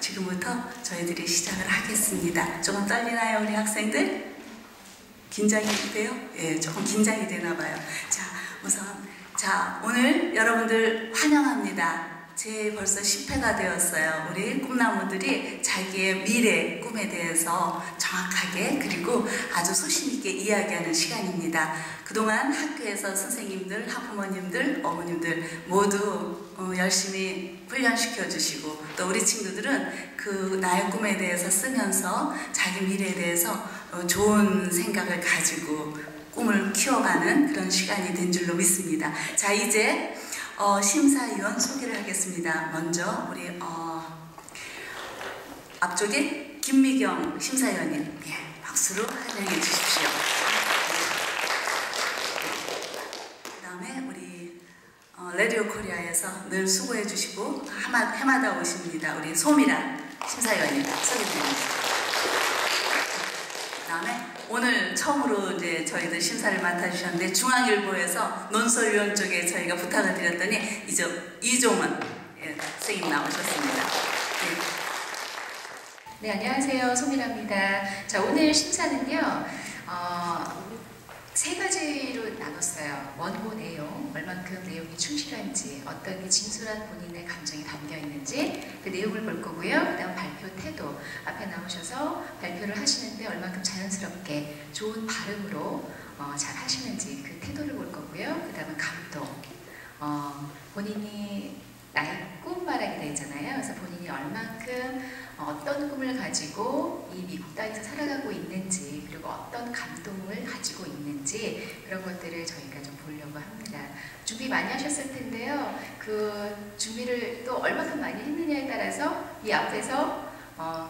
지금부터 저희들이 시작을 하겠습니다. 조금 떨리나요, 우리 학생들? 긴장이 돼요? 예, 조금 긴장이 되나 봐요. 자, 우선 오늘 여러분들 환영합니다. 제 벌써 10회가 되었어요. 우리 꿈나무들이 자기의 미래 꿈에 대해서 정확하게 그리고 아주 소신 있게 이야기하는 시간입니다. 그동안 학교에서 선생님들, 학부모님들, 어머님들 모두 열심히 훈련시켜 주시고 또 우리 친구들은 그 나의 꿈에 대해서 쓰면서 자기 미래에 대해서 좋은 생각을 가지고 꿈을 키워가는 그런 시간이 된 줄로 믿습니다. 자, 이제 심사위원 소개를 하겠습니다. 먼저 우리 앞쪽에 김미경 심사위원님, 예, 박수로 환영해 주십시오. 그 다음에 우리 레디오 코리아에서 늘 수고해 주시고 해마다 오십니다. 우리 소미란 심사위원님 소개드립니다. 그 다음에 오늘 처음으로 이제 저희들 심사를 맡아주셨는데 중앙일보에서 논설위원 쪽에 저희가 부탁을 드렸더니 이제 이종원 선생님 나오셨습니다. 네, 안녕하세요. 소미라입니다. 자, 오늘 심사는요, 세 가지로 나눴어요. 원고 내용, 얼만큼 내용이 충실한지, 어떤 게 진솔한 본인의 감정이 담겨 있는지 그 내용을 볼 거고요. 그 다음 발표 태도, 앞에 나오셔서 발표를 하시는데 얼만큼 자연스럽게 좋은 발음으로 잘 하시는지 그 태도를 볼 거고요. 그 다음은 감동, 본인이 나의 꿈 말하게 되잖아요. 그래서 본인이 얼만큼 어떤 꿈을 가지고 이 미국 땅에서 살아가고 있는지 그리고 어떤 감동을 가지고 있는지 그런 것들을 저희가 좀 보려고 합니다. 준비 많이 하셨을 텐데요. 그 준비를 또 얼만큼 많이 했느냐에 따라서 이 앞에서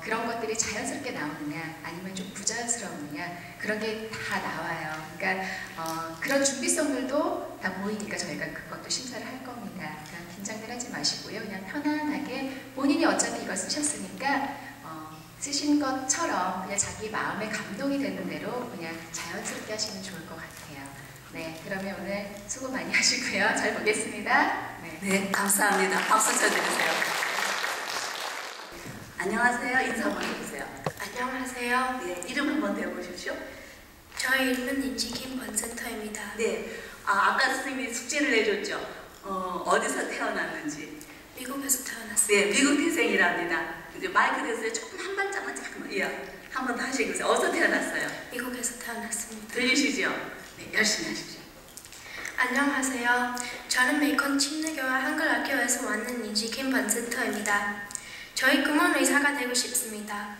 그런 것들이 자연스럽게 나오느냐 아니면 좀 부자연스러우느냐 그런 게 다 나와요. 그러니까 그런 준비성들도 다 보이니까 저희가 그것도 심사를 할 겁니다. 그러니까 긴장들 하지 마시고요. 그냥 편안하게 본인이 어차피 이걸 쓰셨으니까 쓰신 것처럼 그냥 자기 마음에 감동이 되는 대로 그냥 자연스럽게 하시면 좋을 것 같아요. 네, 그러면 오늘 수고 많이 하시고요. 잘 보겠습니다. 네, 감사합니다. 박수 쳐주세요. 안녕하세요. 인사 한번 해주세요. 안녕하세요. 네, 이름 한번 대보십시오. 저희 이름은 인지킴 번센터입니다. 네, 아까 선생님이 숙제를 내줬죠. 어디서 태어났는지. 미국에서 태어났어요. 네, 미국 태생이랍니다. 이제 마이크 대서요. 조금 한 발짝만 잠깐만, 한 번 더 하시겠어요? 어디서 태어났어요? 미국에서 태어났습니다. 들리시죠? 네, 열심히 하십시오. 안녕하세요. 저는 메이컨 침례교회 한글학교에서 왔는 인지킴 번센터입니다. 저희 꿈은 의사가 되고 싶습니다.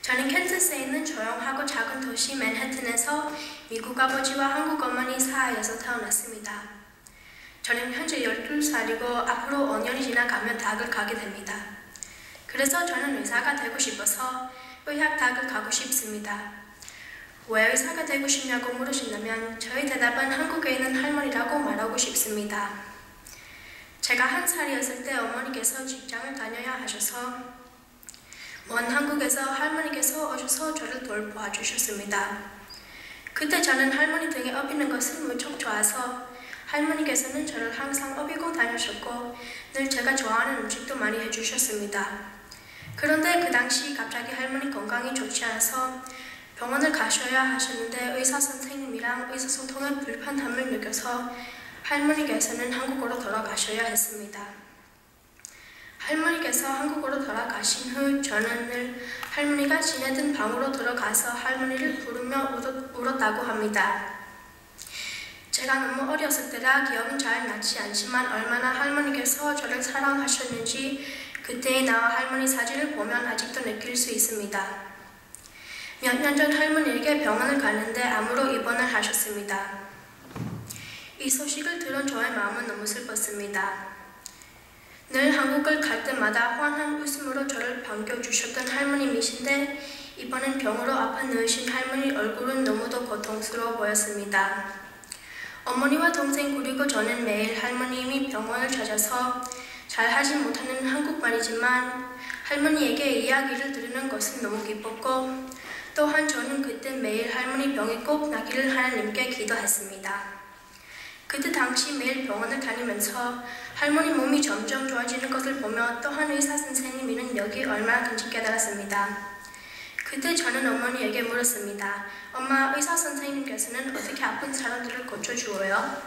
저는 캔자스에 있는 조용하고 작은 도시 맨해튼에서 미국 아버지와 한국 어머니 사이에서 태어났습니다. 저는 현재 12살이고 앞으로 5년이 지나가면 대학을 가게 됩니다. 그래서 저는 의사가 되고 싶어서 의학대학을 가고 싶습니다. 왜 의사가 되고 싶냐고 물으신다면 저희 대답은 한국에 있는 할머니라고 말하고 싶습니다. 제가 1살이었을 때 어머니께서 직장을 다녀야 하셔서 먼 한국에서 할머니께서 오셔서 저를 돌봐주셨습니다. 그때 저는 할머니 등에 업이는 것을 무척 좋아서 할머니께서는 저를 항상 업이고 다니셨고 늘 제가 좋아하는 음식도 많이 해주셨습니다. 그런데 그 당시 갑자기 할머니 건강이 좋지 않아서 병원을 가셔야 하셨는데 의사 선생님이랑 의사소통에 불편함을 느껴서 할머니께서는 한국으로 돌아가셔야 했습니다. 할머니께서 한국으로 돌아가신 후 저는 늘 할머니가 지내던 방으로 들어가서 할머니를 부르며 울었다고 합니다. 제가 너무 어렸을 때라 기억은 잘 나지 않지만 얼마나 할머니께서 저를 사랑하셨는지 그때의 나와 할머니 사진을 보면 아직도 느낄 수 있습니다. 몇 년 전 할머니에게 병원을 갔는데 암으로 입원을 하셨습니다. 이 소식을 들은 저의 마음은 너무 슬펐습니다. 늘 한국을 갈 때마다 환한 웃음으로 저를 반겨주셨던 할머님이신데 이번엔 병으로 아파 누우신 할머니 얼굴은 너무도 고통스러워 보였습니다. 어머니와 동생 그리고 저는 매일 할머님이 병원을 찾아서 잘하지 못하는 한국말이지만 할머니에게 이야기를 들으는 것은 너무 기뻤고 또한 저는 그때 매일 할머니 병이 꼭 나기를 하나님께 기도했습니다. 그때 당시 매일 병원을 다니면서 할머니 몸이 점점 좋아지는 것을 보며 또한 의사 선생님 일은 여기 얼마나 큰지 깨달았습니다. 그때 저는 어머니에게 물었습니다. 엄마, 의사 선생님께서는 어떻게 아픈 사람들을 고쳐주어요?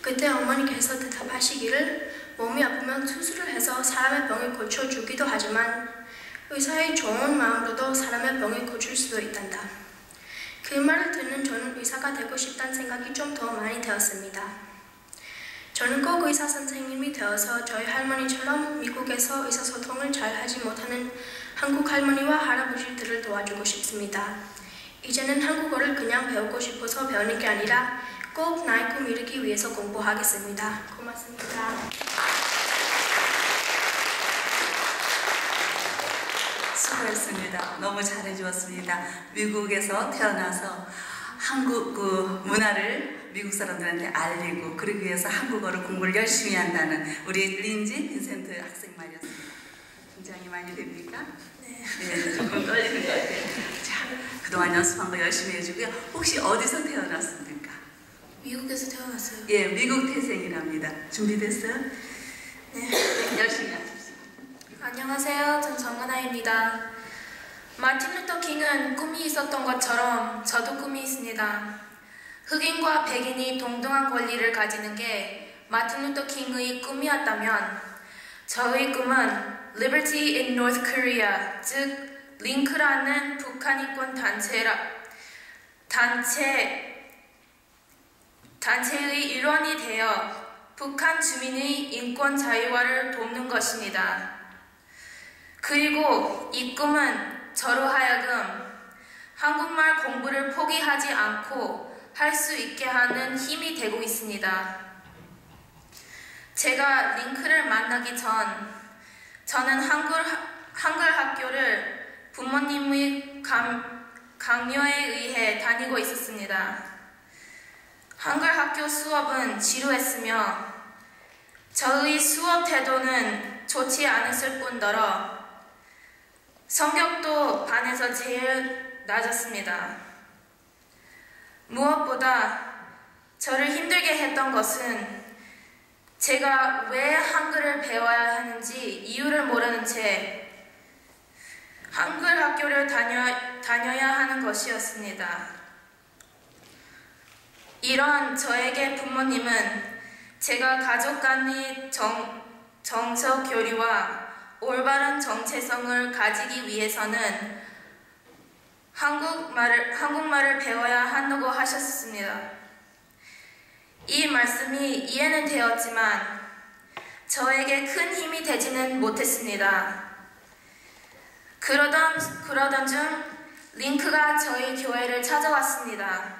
그때 어머니께서 대답하시기를 몸이 아프면 수술을 해서 사람의 병을 고쳐주기도 하지만 의사의 좋은 마음으로도 사람의 병을 고칠 수도 있단다. 그 말을 듣는 저는 의사가 되고 싶다는 생각이 좀 더 많이 되었습니다. 저는 꼭 의사 선생님이 되어서 저희 할머니처럼 미국에서 의사소통을 잘 하지 못하는 한국 할머니와 할아버지들을 도와주고 싶습니다. 이제는 한국어를 그냥 배우고 싶어서 배우는 게 아니라 꼭 나의 꿈 이루기 위해서 공부하겠습니다. 고맙습니다. 수고했습니다. 너무 잘해주었습니다. 미국에서 태어나서 한국 그 문화를 미국 사람들한테 알리고 그러기 위해서 한국어를 공부를 열심히 한다는 우리 린지 빈센트 학생 말이었습니다. 긴장이 많이 됩니까? 네. 네, 조금 떨리는 것 같아요. 자, 그동안 연습한 거 열심히 해주고요. 혹시 어디서 태어났습니까? 미국에서 태어났어요. 예, 미국 태생이랍니다. 준비됐어요? 네. 열심히 하십시오. 안녕하세요. 전 정은아입니다. 마틴 루터 킹은 꿈이 있었던 것처럼 저도 꿈이 있습니다. 흑인과 백인이 동등한 권리를 가지는 게 마틴 루터 킹의 꿈이었다면 저의 꿈은 Liberty in North Korea, 즉 링크라는 북한 인권 단체의 일원이 되어 북한 주민의 인권 자유화를 돕는 것입니다. 그리고 이 꿈은 저로 하여금 한국말 공부를 포기하지 않고 할 수 있게 하는 힘이 되고 있습니다. 제가 링크를 만나기 전 저는 한글 학교를 부모님의 강요에 의해 다니고 있었습니다. 한글 학교 수업은 지루했으며 저의 수업 태도는 좋지 않았을 뿐더러 성격도 반에서 제일 낮았습니다. 무엇보다 저를 힘들게 했던 것은 제가 왜 한글을 배워야 하는지 이유를 모르는 채 한글 학교를 다녀야 하는 것이었습니다. 이런 저에게 부모님은 제가 가족 간의 정서 교류와 올바른 정체성을 가지기 위해서는 한국말을 배워야 한다고 하셨습니다. 이 말씀이 이해는 되었지만 저에게 큰 힘이 되지는 못했습니다. 그러던 중 링크가 저희 교회를 찾아왔습니다.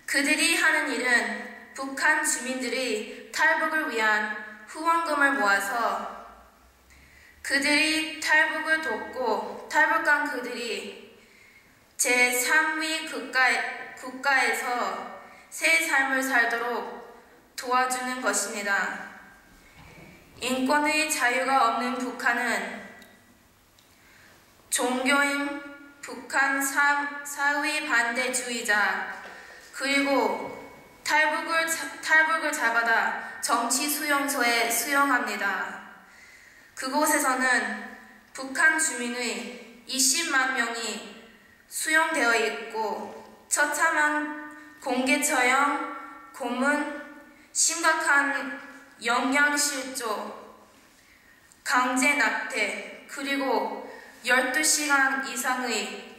그들이 하는 일은 북한 주민들이 탈북을 위한 후원금을 모아서 그들이 탈북을 돕고 탈북한 그들이 제3위 국가에서 새 삶을 살도록 도와주는 것입니다. 인권의 자유가 없는 북한은 종교인 북한 사회 반대주의자 그리고 탈북을 잡아다 정치 수용소에 수용합니다. 그곳에서는 북한 주민의 20만 명이 수용되어 있고 처참한 공개 처형, 고문, 심각한 영양실조, 강제 낙태, 그리고 12시간 이상의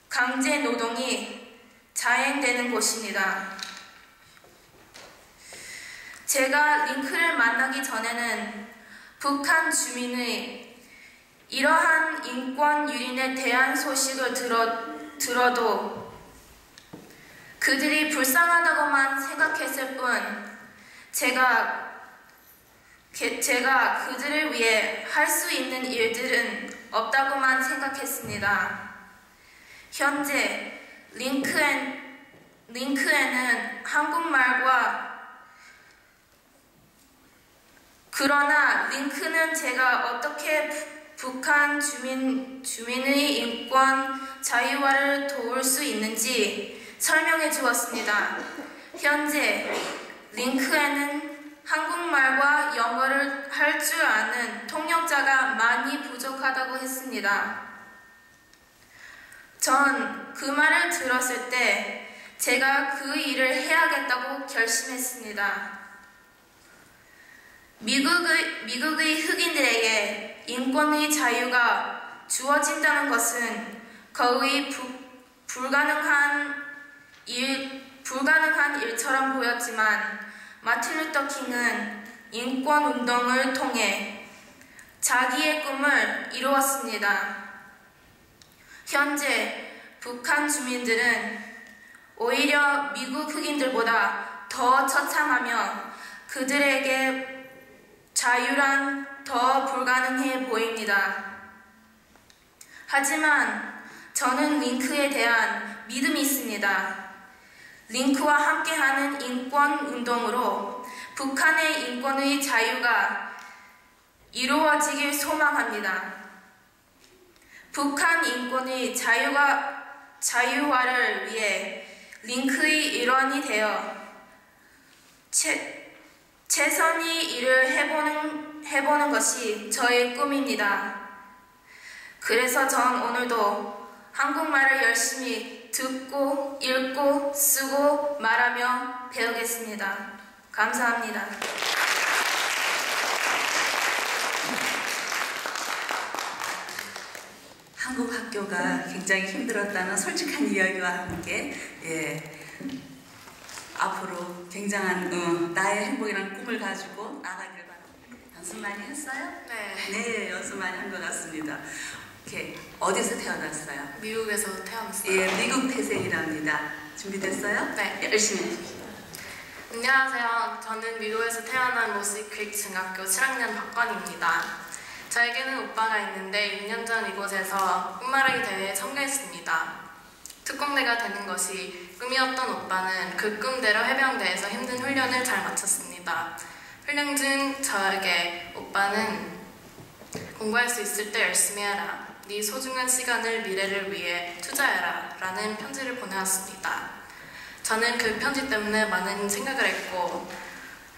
강제 노동이 자행되는 곳입니다. 제가 링크를 만나기 전에는 북한 주민의 이러한 인권 유린에 대한 소식을 들어도 그들이 불쌍하다고만 생각했을 뿐 제가 그들을 위해 할 수 있는 일들은 없다고만 생각했습니다. 현재 링크에는 한국말과 그러나 링크는 제가 어떻게 북한 주민의 인권 자유화를 도울 수 있는지 설명해 주었습니다. 현재 링크에는 한국말과 영어를 할 줄 아는 통역자가 많이 부족하다고 했습니다. 전 그 말을 들었을 때 제가 그 일을 해야겠다고 결심했습니다. 미국의 흑인들에게 인권의 자유가 주어진다는 것은 거의 불가능한 일처럼 보였지만 마틴 루터 킹은 인권 운동을 통해 자기의 꿈을 이루었습니다. 현재 북한 주민들은 오히려 미국 흑인들보다 더 처참하며 그들에게 자유란 더 불가능해 보입니다. 하지만 저는 링크에 대한 믿음이 있습니다. 링크와 함께하는 인권 운동으로 북한의 인권의 자유가 이루어지길 소망합니다. 북한 인권의 자유화를 위해 링크의 일원이 되어 최선의 일을 해보는 것이 저의 꿈입니다. 그래서 전 오늘도 한국말을 열심히 듣고, 읽고, 쓰고, 말하며 배우겠습니다. 감사합니다. 한국 학교가 굉장히 힘들었다는 솔직한 이야기와 함께 앞으로 굉장한 나의 행복이라는 꿈을 가지고 나가길 바랍니다. 연습 많이 했어요? 네, 연습 많이 한 것 같습니다. 어디서 태어났어요? 미국에서 태어났어요. 예, 미국 태생이랍니다. 준비됐어요? 네. 열심히 해주십시오. 안녕하세요. 저는 미국에서 태어난 모스 크릭 중학교 7학년 박건입니다. 저에게는 오빠가 있는데 6년 전 이곳에서 꿈말하기 대회에 참가했습니다. 특공대가 되는 것이 꿈이었던 오빠는 그 꿈대로 해병대에서 힘든 훈련을 잘 마쳤습니다. 훈련 중 저에게 오빠는 공부할 수 있을 때 열심히 해라. 네 소중한 시간을 미래를 위해 투자해라. 라는 편지를 보내왔습니다. 저는 그 편지 때문에 많은 생각을 했고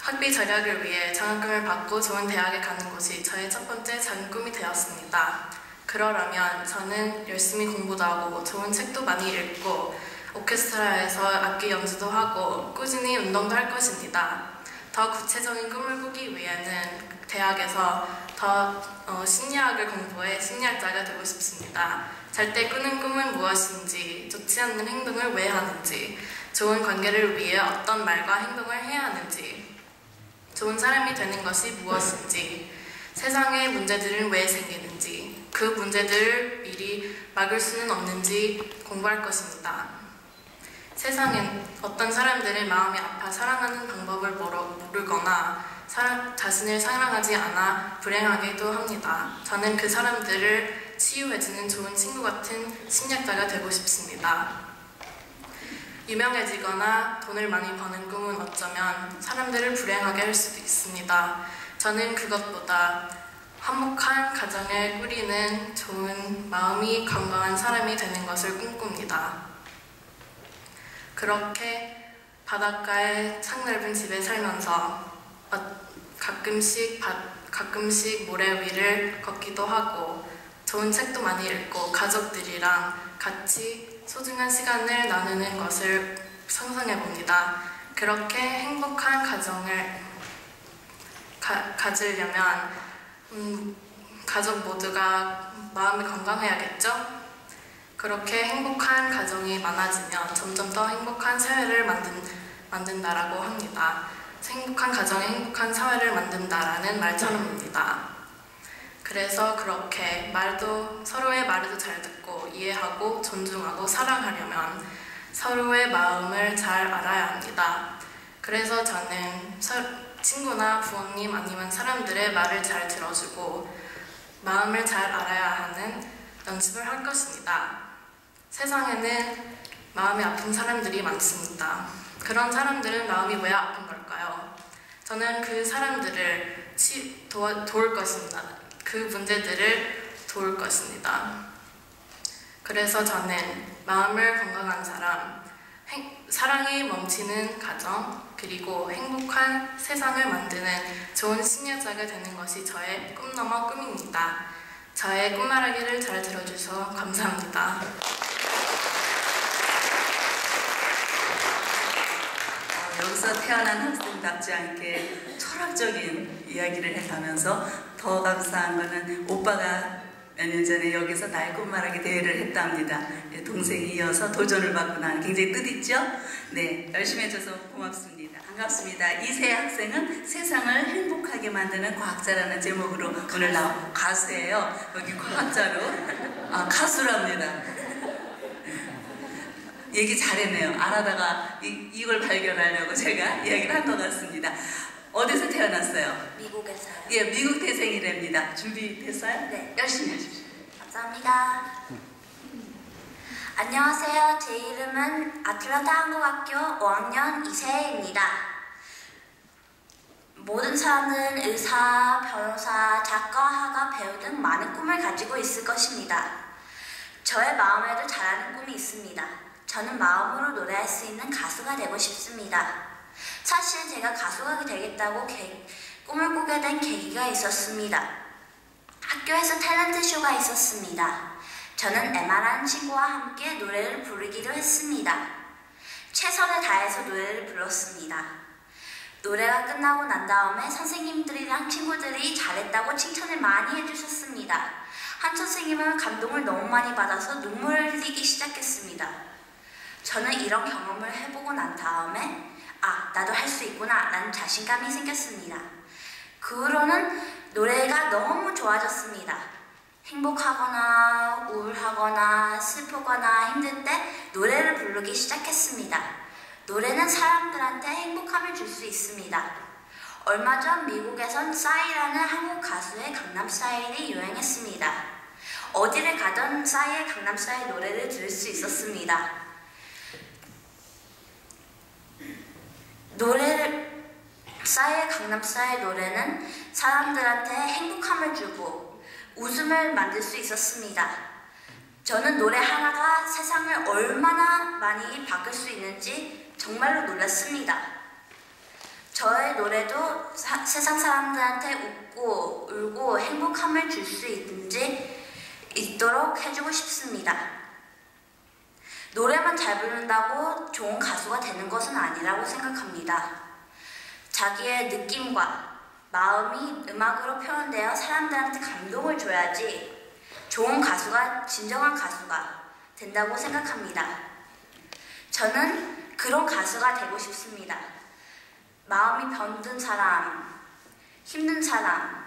학비 절약을 위해 장학금을 받고 좋은 대학에 가는 곳이 저의 첫 번째 작은 꿈이 되었습니다. 그러려면 저는 열심히 공부도 하고 좋은 책도 많이 읽고 오케스트라에서 악기 연주도 하고 꾸준히 운동도 할 것입니다. 더 구체적인 꿈을 꾸기 위해는 대학에서 더 심리학을 공부해 심리학자가 되고 싶습니다. 잘 때 꾸는 꿈은 무엇인지, 좋지 않는 행동을 왜 하는지, 좋은 관계를 위해 어떤 말과 행동을 해야 하는지, 좋은 사람이 되는 것이 무엇인지, 세상의 문제들은 왜 생기는지, 그 문제들을 미리 막을 수는 없는지 공부할 것입니다. 세상엔 어떤 사람들은 마음이 아파 사랑하는 방법을 모르거나 자신을 사랑하지 않아 불행하기도 합니다. 저는 그 사람들을 치유해주는 좋은 친구 같은 심리학자가 되고 싶습니다. 유명해지거나 돈을 많이 버는 꿈은 어쩌면 사람들을 불행하게 할 수도 있습니다. 저는 그것보다 화목한 가정을 꾸리는 좋은 마음이 건강한 사람이 되는 것을 꿈꿉니다. 그렇게 바닷가의 창넓은 집에 살면서 가끔씩 모래 위를 걷기도 하고 좋은 책도 많이 읽고 가족들이랑 같이 소중한 시간을 나누는 것을 상상해봅니다. 그렇게 행복한 가정을 가지려면 가족 모두가 마음이 건강해야겠죠? 그렇게 행복한 가정이 많아지면 점점 더 행복한 사회를 만든다라고 합니다. 행복한 가정이 행복한 사회를 만든다라는 말처럼입니다. 그래서 그렇게 서로의 말도 잘 듣고 이해하고 존중하고 사랑하려면 서로의 마음을 잘 알아야 합니다. 그래서 저는 친구나 부모님 아니면 사람들의 말을 잘 들어주고 마음을 잘 알아야 하는 연습을 할 것입니다. 세상에는 마음이 아픈 사람들이 많습니다. 그런 사람들은 마음이 왜 아픈 걸까요? 저는 그 사람들을 도울 것입니다. 그 문제들을 도울 것입니다. 그래서 저는 마음을 건강한 사람, 사랑이 멈추는 가정, 그리고 행복한 세상을 만드는 좋은 시니어자가 되는 것이 저의 꿈 넘어 꿈입니다. 저의 꿈말하기를 잘 들어주셔서 감사합니다. 여기서 태어난 학생답지 않게 철학적인 이야기를 해가면서 더 감사한 거는 오빠가 몇 년 전에 여기서 나의 꿈말하기 대회를 했답니다. 동생이 이어서 도전을 받고 나는 굉장히 뜻있죠? 네, 열심히 해줘서 고맙습니다. 반갑습니다. 이세 학생은 세상을 행복하게 만드는 과학자라는 제목으로 오늘 나온 가수예요. 여기 과학자로 가수랍니다. 얘기 잘했네요. 안 하다가 이걸 발견하려고 제가 이야기를 한 것 같습니다. 어디서 태어났어요? 미국에서요. 예, 미국 태생이랍니다. 준비됐어요? 네. 열심히 하십시오. 감사합니다. 안녕하세요. 제 이름은 아틀란타 한국학교 5학년 이세입니다. 모든 사람들은 의사, 변호사, 작가, 화가, 배우 등 많은 꿈을 가지고 있을 것입니다. 저의 마음에도 잘하는 꿈이 있습니다. 저는 마음으로 노래할 수 있는 가수가 되고 싶습니다. 사실 제가 가수가 되겠다고 꿈을 꾸게 된 계기가 있었습니다. 학교에서 탤런트 쇼가 있었습니다. 저는 에마라는 친구와 함께 노래를 부르기로 했습니다. 최선을 다해서 노래를 불렀습니다. 노래가 끝나고 난 다음에 선생님들이랑 친구들이 잘했다고 칭찬을 많이 해주셨습니다. 한 선생님은 감동을 너무 많이 받아서 눈물을 흘리기 시작했습니다. 저는 이런 경험을 해보고 난 다음에 나도 할 수 있구나 라는 자신감이 생겼습니다. 그 후로는 노래가 너무 좋아졌습니다. 행복하거나 우울하거나 슬프거나 힘들 때 노래를 부르기 시작했습니다. 노래는 사람들한테 행복함을 줄 수 있습니다. 얼마 전 미국에선 싸이라는 한국 가수의 강남스타일이 유행했습니다. 어디를 가던 싸이의 강남스타일 노래를 들을 수 있었습니다. 싸이의 강남스타일 노래는 사람들한테 행복함을 주고 웃음을 만들 수 있었습니다. 저는 노래 하나가 세상을 얼마나 많이 바꿀 수 있는지 정말로 놀랐습니다. 저의 노래도 세상 사람들한테 웃고 울고 행복함을 줄 수 있도록 해주고 싶습니다. 노래만 잘 부른다고 좋은 가수가 되는 것은 아니라고 생각합니다. 자기의 느낌과 마음이 음악으로 표현되어 사람들한테 감동을 줘야지 좋은 가수가 진정한 가수가 된다고 생각합니다. 저는 그런 가수가 되고 싶습니다. 마음이 병든 사람, 힘든 사람,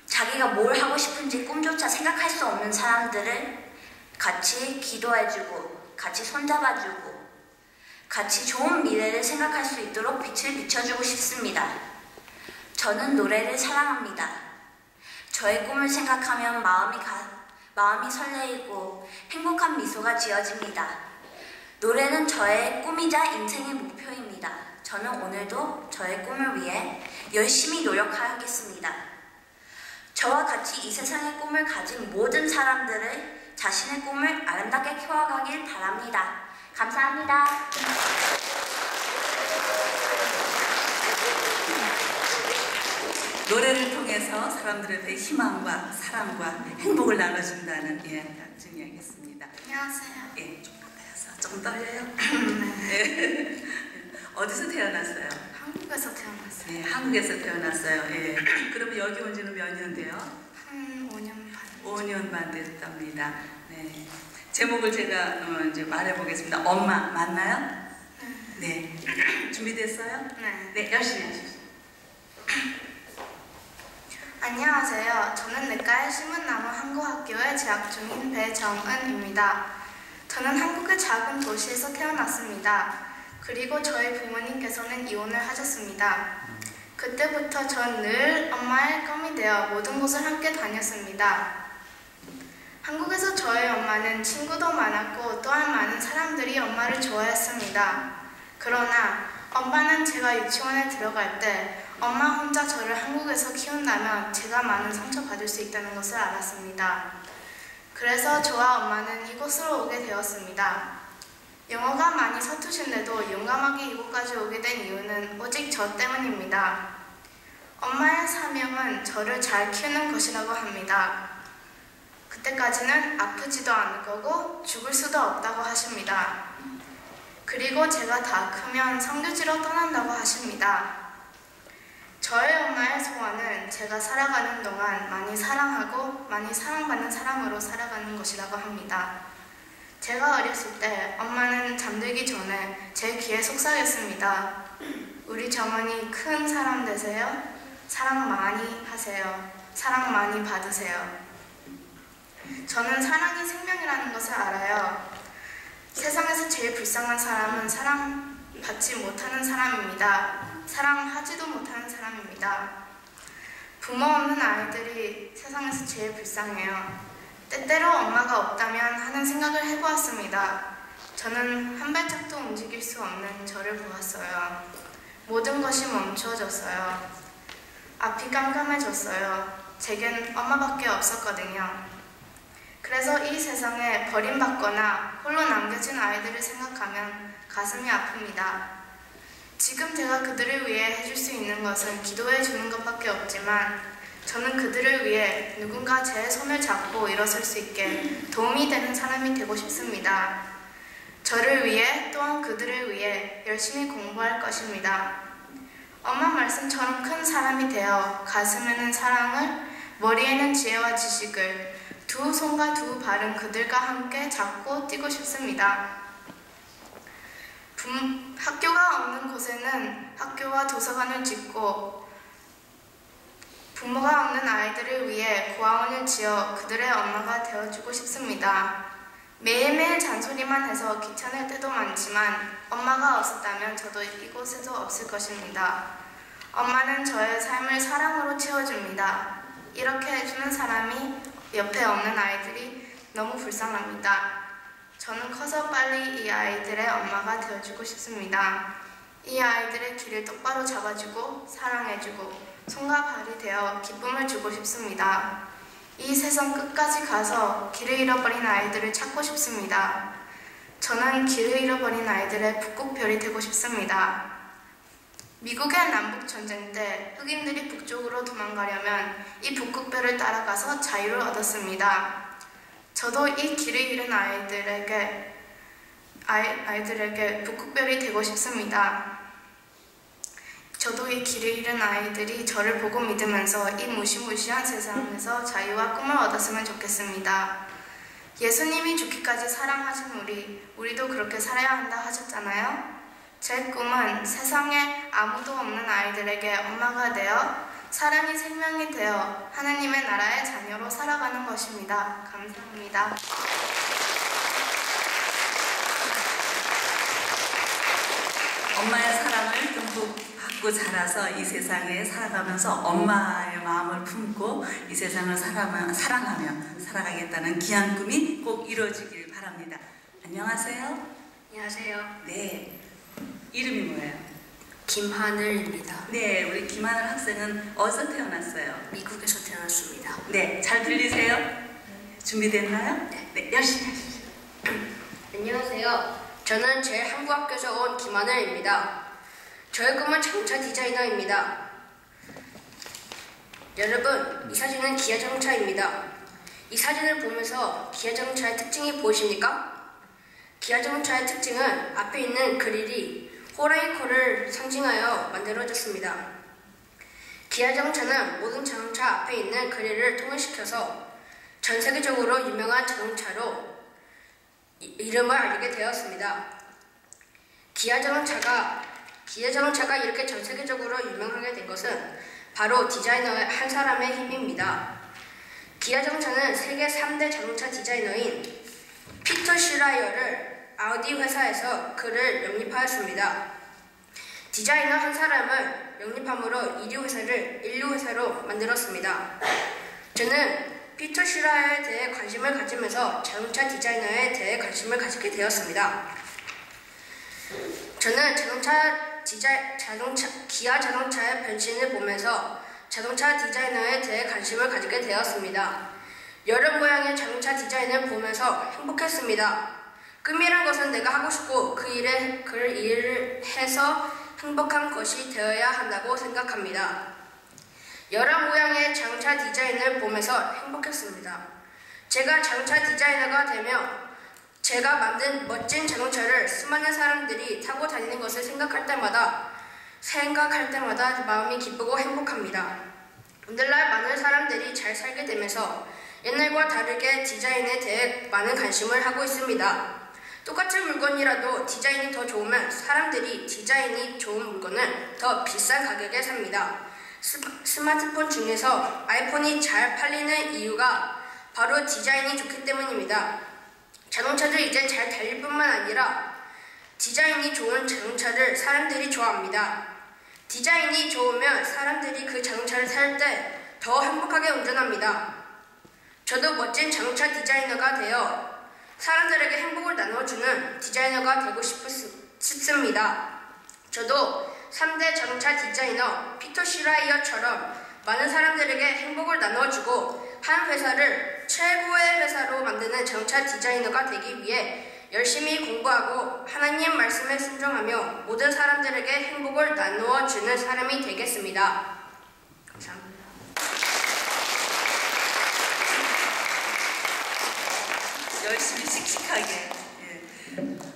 자기가 뭘 하고 싶은지 꿈조차 생각할 수 없는 사람들을 같이 기도해주고 같이 손잡아주고 같이 좋은 미래를 생각할 수 있도록 빛을 비춰주고 싶습니다. 저는 노래를 사랑합니다. 저의 꿈을 생각하면 마음이 설레이고 행복한 미소가 지어집니다. 노래는 저의 꿈이자 인생의 목표입니다. 저는 오늘도 저의 꿈을 위해 열심히 노력하겠습니다. 저와 같이 이 세상의 꿈을 가진 모든 사람들을 자신의 꿈을 아름답게 키워가길 바랍니다. 감사합니다. 노래를 통해서 사람들한테 희망과 사랑과 행복을 나눠준다는 지금 이야기했습니다. 안녕하세요. 예, 조금 떨려요? 네. 어디서 태어났어요? 한국에서 태어났어요. 네, 한국에서 태어났어요. 예. 그럼 여기 온 지는 몇 년 돼요? 한 5년 반. 5년 반 됐답니다. 네. 제목을 제가 이제 말해보겠습니다. 엄마 맞나요? 네. 준비됐어요? 네. 네, 열심히 해주세요. 안녕하세요. 저는 내과의 신문나무 한국학교에 재학 중인 배정은입니다. 저는 한국의 작은 도시에서 태어났습니다. 그리고 저희 부모님께서는 이혼을 하셨습니다. 그때부터 전 늘 엄마의 껌이 되어 모든 곳을 함께 다녔습니다. 한국에서 저희 엄마는 친구도 많았고 또한 많은 사람들이 엄마를 좋아했습니다. 그러나 엄마는 제가 유치원에 들어갈 때 엄마 혼자 저를 한국에서 키운다면 제가 많은 상처받을 수 있다는 것을 알았습니다. 그래서 저와 엄마는 이곳으로 오게 되었습니다. 영어가 많이 서투신데도 용감하게 이곳까지 오게 된 이유는 오직 저 때문입니다. 엄마의 사명은 저를 잘 키우는 것이라고 합니다. 그때까지는 아프지도 않을 거고 죽을 수도 없다고 하십니다. 그리고 제가 다 크면 선교지로 떠난다고 하십니다. 저의 엄마의 소원은 제가 살아가는 동안 많이 사랑하고 많이 사랑받는 사람으로 살아가는 것이라고 합니다. 제가 어렸을 때 엄마는 잠들기 전에 제 귀에 속삭였습니다. 우리 정원이 큰 사람 되세요. 사랑 많이 하세요. 사랑 많이 받으세요. 저는 사랑이 생명이라는 것을 알아요. 세상에서 제일 불쌍한 사람은 사랑받지 못하는 사람입니다. 사랑하지도 못하는 사람입니다. 부모 없는 아이들이 세상에서 제일 불쌍해요. 때때로 엄마가 없다면 하는 생각을 해보았습니다. 저는 한 발짝도 움직일 수 없는 저를 보았어요. 모든 것이 멈춰졌어요. 앞이 깜깜해졌어요. 제겐 엄마밖에 없었거든요. 그래서 이 세상에 버림받거나 홀로 남겨진 아이들을 생각하면 가슴이 아픕니다. 지금 제가 그들을 위해 해줄 수 있는 것은 기도해 주는 것밖에 없지만 저는 그들을 위해 누군가 제 손을 잡고 일어설 수 있게 도움이 되는 사람이 되고 싶습니다. 저를 위해 또한 그들을 위해 열심히 공부할 것입니다. 엄마 말씀처럼 큰 사람이 되어 가슴에는 사랑을, 머리에는 지혜와 지식을, 두 손과 두 발은 그들과 함께 잡고 뛰고 싶습니다. 학교가 없는 곳에는 학교와 도서관을 짓고 부모가 없는 아이들을 위해 고아원을 지어 그들의 엄마가 되어주고 싶습니다. 매일매일 잔소리만 해서 귀찮을 때도 많지만 엄마가 없었다면 저도 이곳에도 없을 것입니다. 엄마는 저의 삶을 사랑으로 채워줍니다. 이렇게 해주는 사람이 옆에 없는 아이들이 너무 불쌍합니다. 저는 커서 빨리 이 아이들의 엄마가 되어주고 싶습니다. 이 아이들의 길을 똑바로 잡아주고 사랑해주고 손과 발이 되어 기쁨을 주고 싶습니다. 이 세상 끝까지 가서 길을 잃어버린 아이들을 찾고 싶습니다. 저는 길을 잃어버린 아이들의 북극별이 되고 싶습니다. 미국의 남북전쟁 때 흑인들이 북쪽으로 도망가려면 이 북극별을 따라가서 자유를 얻었습니다. 저도 이 길을 잃은 아이들에게 북극별이 되고 싶습니다. 저도 이 길을 잃은 아이들이 저를 보고 믿으면서 이 무시무시한 세상에서 자유와 꿈을 얻었으면 좋겠습니다. 예수님이 죽기까지 사랑하신 우리도 그렇게 살아야 한다 하셨잖아요. 제 꿈은 세상에 아무도 없는 아이들에게 엄마가 되어 사랑이 생명이 되어 하나님의 나라의 자녀로 살아가는 것입니다. 감사합니다. 엄마의 사랑을 듬뿍 받고 자라서 이 세상에 살아가면서 엄마의 마음을 품고 이 세상을 사랑하며 살아가겠다는 귀한 꿈이 꼭 이루어지길 바랍니다. 안녕하세요. 안녕하세요. 네, 이름이 뭐예요? 김하늘입니다. 네, 우리 김하늘 학생은 어디서 태어났어요? 미국에서 태어났습니다. 네, 잘 들리세요? 준비됐나요? 네. 열심히 하십시오. 안녕하세요. 저는 제일항구학교에서 온 김하늘입니다. 저의 꿈은 자동차 디자이너입니다. 여러분, 이 사진은 기아 자동차입니다. 이 사진을 보면서 기아 자동차의 특징이 보이십니까? 기아 자동차의 특징은 앞에 있는 그릴이 호랑이 코를 상징하여 만들어졌습니다. 기아 자동차는 모든 자동차 앞에 있는 그릴을 통일시켜서 전 세계적으로 유명한 자동차로 이름을 알리게 되었습니다. 기아 자동차가 이렇게 전 세계적으로 유명하게 된 것은 바로 디자이너의 한 사람의 힘입니다. 기아 자동차는 세계 3대 자동차 디자이너인 피터 슈라이어를 아우디 회사에서 그를 영입하였습니다. 디자이너 한 사람을 영입함으로 인류 회사로 만들었습니다. 저는 피터 슈라이어에 대해 관심을 가지면서 자동차 디자이너에 대해 관심을 가지게 되었습니다. 저는 기아 자동차의 변신을 보면서 자동차 디자이너에 대해 관심을 가지게 되었습니다. 여러 모양의 자동차 디자인을 보면서 행복했습니다. 꿈이란 것은 내가 하고 싶고 그 일을 해서 행복한 것이 되어야 한다고 생각합니다. 여러 모양의 자동차 디자인을 보면서 행복했습니다. 제가 자동차 디자이너가 되며 제가 만든 멋진 자동차를 수많은 사람들이 타고 다니는 것을 생각할 때마다 마음이 기쁘고 행복합니다. 오늘날 많은 사람들이 잘 살게 되면서 옛날과 다르게 디자인에 대해 많은 관심을 하고 있습니다. 똑같은 물건이라도 디자인이 더 좋으면 사람들이 디자인이 좋은 물건을 더 비싼 가격에 삽니다. 스마트폰 중에서 아이폰이 잘 팔리는 이유가 바로 디자인이 좋기 때문입니다. 자동차도 이제 잘 달릴 뿐만 아니라 디자인이 좋은 자동차를 사람들이 좋아합니다. 디자인이 좋으면 사람들이 그 자동차를 탈 때 더 행복하게 운전합니다. 저도 멋진 자동차 디자이너가 되어 사람들에게 행복을 나눠주는 디자이너가 되고 싶습니다. 저도 3대 자동차 디자이너 피터 슈라이어처럼 많은 사람들에게 행복을 나눠주고 한 회사를 최고의 회사로 만드는 자동차 디자이너가 되기 위해 열심히 공부하고 하나님 말씀에 순종하며 모든 사람들에게 행복을 나누어주는 사람이 되겠습니다. 감사합니다. 열심히 씩씩하게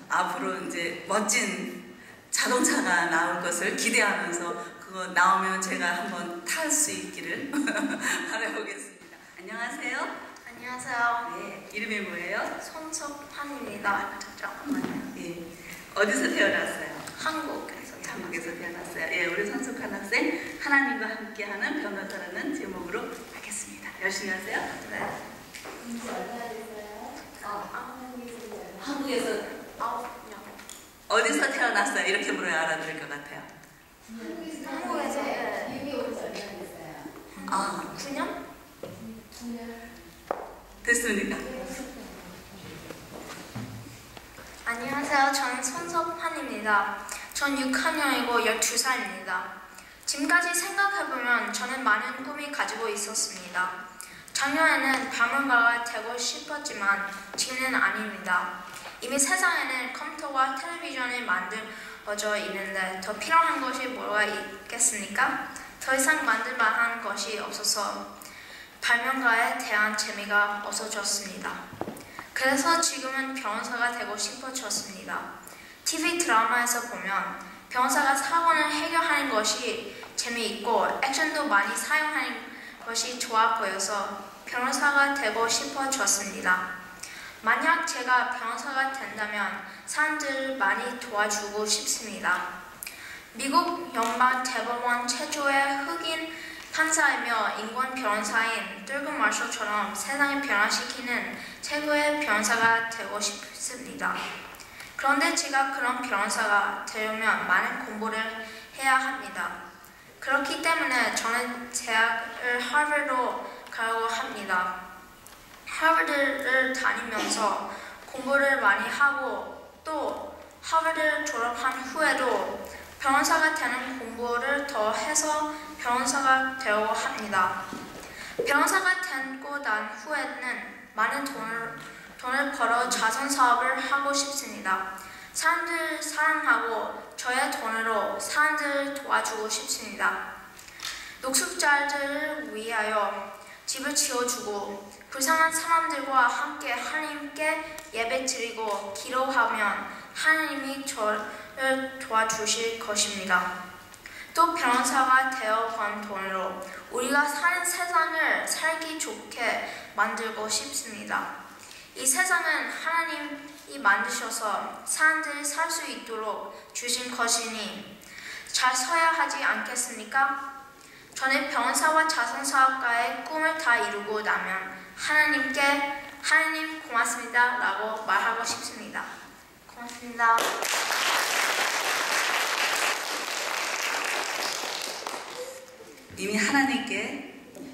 앞으로 이제 멋진 자동차가 나올 것을 기대하면서 그거 나오면 제가 한번 탈 수 있기를 바라보겠습니다. 안녕하세요. 안녕하세요. 네, 이름이 뭐예요? 손석환입니다. 잠깐만요. 예, 어디서 태어났어요? 한국에서 태어났어요. 예, 우리 손석환 학생 하나님과 함께하는 변호사라는 제목으로 하겠습니다. 열심히 하세요. 네. 한국에서 어디서 태어났어요? 이렇게 물어야 알아들을 것 같아요. 한국에서 아, 9년? 됐습니까? 안녕하세요. 저는 손석환입니다. 전 6학년이고 12살입니다. 지금까지 생각해보면 저는 많은 꿈이 가지고 있었습니다. 작년에는 박물가가 되고 싶었지만 지금은 아닙니다. 이미 세상에는 컴퓨터와 텔레비전이 만들어져 있는데 더 필요한 것이 뭐가 있겠습니까? 더 이상 만들 만한 것이 없어서 발명가에 대한 재미가 없어졌습니다. 그래서 지금은 변호사가 되고 싶어졌습니다. TV 드라마에서 보면 변호사가 사건을 해결하는 것이 재미있고 액션도 많이 사용하는 것이 좋아 보여서 변호사가 되고 싶어졌습니다. 만약 제가 변호사가 된다면 사람들을 많이 도와주고 싶습니다. 미국 연방 대법원 최초의 흑인 판사이며 인권 변호사인 뚫건 마셜처럼 세상을 변화시키는 최고의 변호사가 되고 싶습니다. 그런데 제가 그런 변호사가 되려면 많은 공부를 해야 합니다. 그렇기 때문에 저는 대학을 하버드로 가려고 합니다. 하버드를 다니면서 공부를 많이 하고 또 하버드를 졸업한 후에도 변호사가 되는 공부를 더 해서 변호사가 되려고 합니다. 변호사가 되고 난 후에는 많은 돈을 벌어 자선 사업을 하고 싶습니다. 사람들을 사랑하고 저의 돈으로 사람들을 도와주고 싶습니다. 노숙자들을 위하여 집을 지어주고 불쌍한 사람들과 함께 하나님께 예배드리고 기도하면 하나님이 저를 도와주실 것입니다. 또 변호사가 되어 번 돈으로 우리가 사는 세상을 살기 좋게 만들고 싶습니다. 이 세상은 하나님이 만드셔서 사람들이 살 수 있도록 주신 것이니 잘 서야 하지 않겠습니까? 저는 변호사와 자선사업가의 꿈을 다 이루고 나면 하나님께 하나님 고맙습니다 라고 말하고 싶습니다. 고맙습니다. 이미 하나님께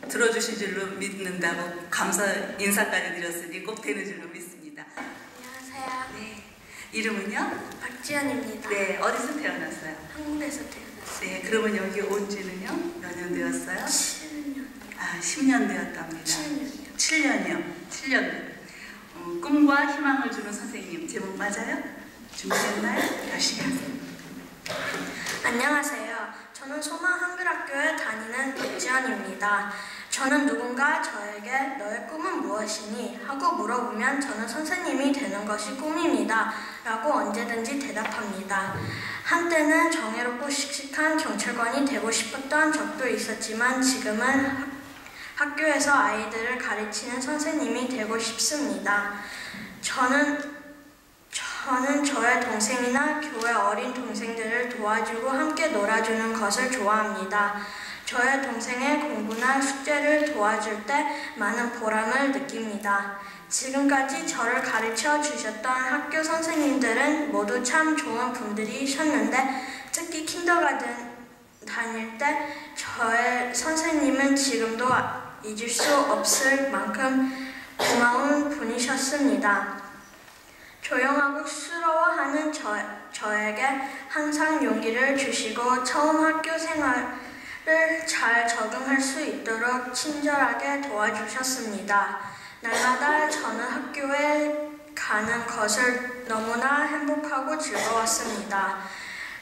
들어주신 줄로 믿는다고 감사 인사까지 드렸으니 꼭 되는 줄로 믿습니다. 안녕하세요. 네, 이름은요? 박지연입니다. 네, 어디서 태어났어요? 한국에서 태어났어요. 네, 그러면 여기 온 지는요? 몇 년 되었어요? 7년. 아, 10년 되었답니다. 7년이요. 7년이요. 7년. 꿈과 희망을 주는 선생님 제목 맞아요? 준비됐나요? 열심히 하세요. 안녕하세요. 저는 소망 한글학교에 다니는 박지연입니다. 저는 누군가 저에게 너의 꿈은 무엇이니? 하고 물어보면 저는 선생님이 되는 것이 꿈입니다. 라고 언제든지 대답합니다. 한때는 정의롭고 씩씩한 경찰관이 되고 싶었던 적도 있었지만 지금은 학교에서 아이들을 가르치는 선생님이 되고 싶습니다. 저는 저의 동생이나 교회 어린 동생들을 도와주고 함께 놀아주는 것을 좋아합니다. 저의 동생의 공부나 숙제를 도와줄 때 많은 보람을 느낍니다. 지금까지 저를 가르쳐 주셨던 학교 선생님들은 모두 참 좋은 분들이셨는데 특히 킨더가든 다닐 때 저의 선생님은 지금도 잊을 수 없을 만큼 고마운 분이셨습니다. 조용하고 수러워하는 저에게 항상 용기를 주시고 처음 학교 생활을 잘 적응할 수 있도록 친절하게 도와주셨습니다. 날마다 저는 학교에 가는 것을 너무나 행복하고 즐거웠습니다.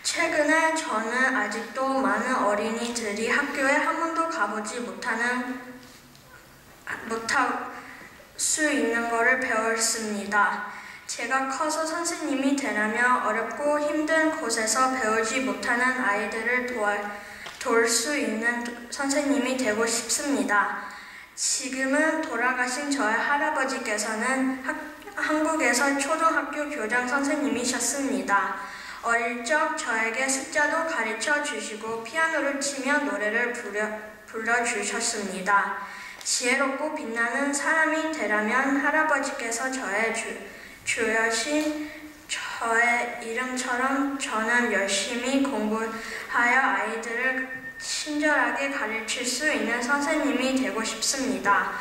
최근에 저는 아직도 많은 어린이들이 학교에 한 번도 가보지 못할 수 있는 것을 배웠습니다. 제가 커서 선생님이 되려면 어렵고 힘든 곳에서 배우지 못하는 아이들을 도울 수 있는 선생님이 되고 싶습니다. 지금은 돌아가신 저의 할아버지께서는 한국에서 초등학교 교장 선생님이셨습니다. 어릴 적 저에게 숫자도 가르쳐 주시고 피아노를 치며 노래를 불러주셨습니다. 지혜롭고 빛나는 사람이 되려면 할아버지께서 저의 주여신 저의 이름처럼 저는 열심히 공부하여 아이들을 친절하게 가르칠 수 있는 선생님이 되고 싶습니다.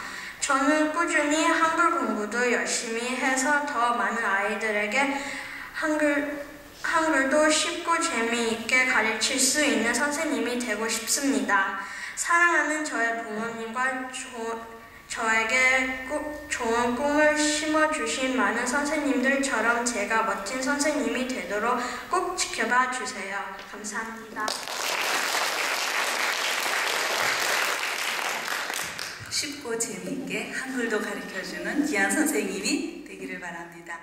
저는 꾸준히 한글 공부도 열심히 해서 더 많은 아이들에게 한글도 쉽고 재미있게 가르칠 수 있는 선생님이 되고 싶습니다. 사랑하는 저의 부모님과 저에게 좋은 꿈을 심어주신 많은 선생님들처럼 제가 멋진 선생님이 되도록 꼭 지켜봐 주세요. 감사합니다. 쉽고 재미있게 한글도 가르쳐주는 귀한 선생님이 되기를 바랍니다.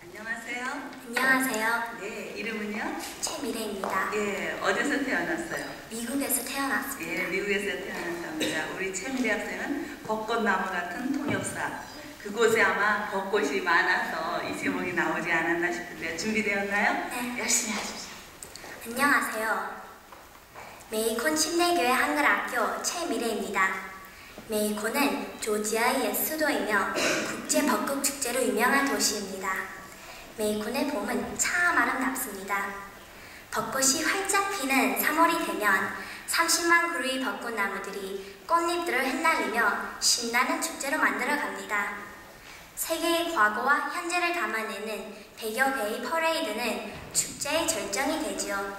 안녕하세요. 안녕하세요. 네, 이름은요? 최미래입니다. 예, 어디서 태어났어요? 미국에서 태어났습니다. 예, 미국에서 태어났습니다. 우리 최미래 학생은 벚꽃나무 같은 통역사. 그곳에 아마 벚꽃이 많아서 이 제목이 나오지 않았나 싶은데 준비되었나요? 네. 열심히 하십시오. 안녕하세요. 메이콘 침례교회 한글학교 최미래입니다. 메이콘은 조지아의 옛 수도이며 국제 벚꽃 축제로 유명한 도시입니다. 메이콘의 봄은 참 아름답습니다. 벚꽃이 활짝 피는 3월이 되면 30만 그루의 벚꽃나무들이 꽃잎들을 흩날리며 신나는 축제로 만들어갑니다. 세계의 과거와 현재를 담아내는 100여 개의 퍼레이드는 축제의 절정이 되지요.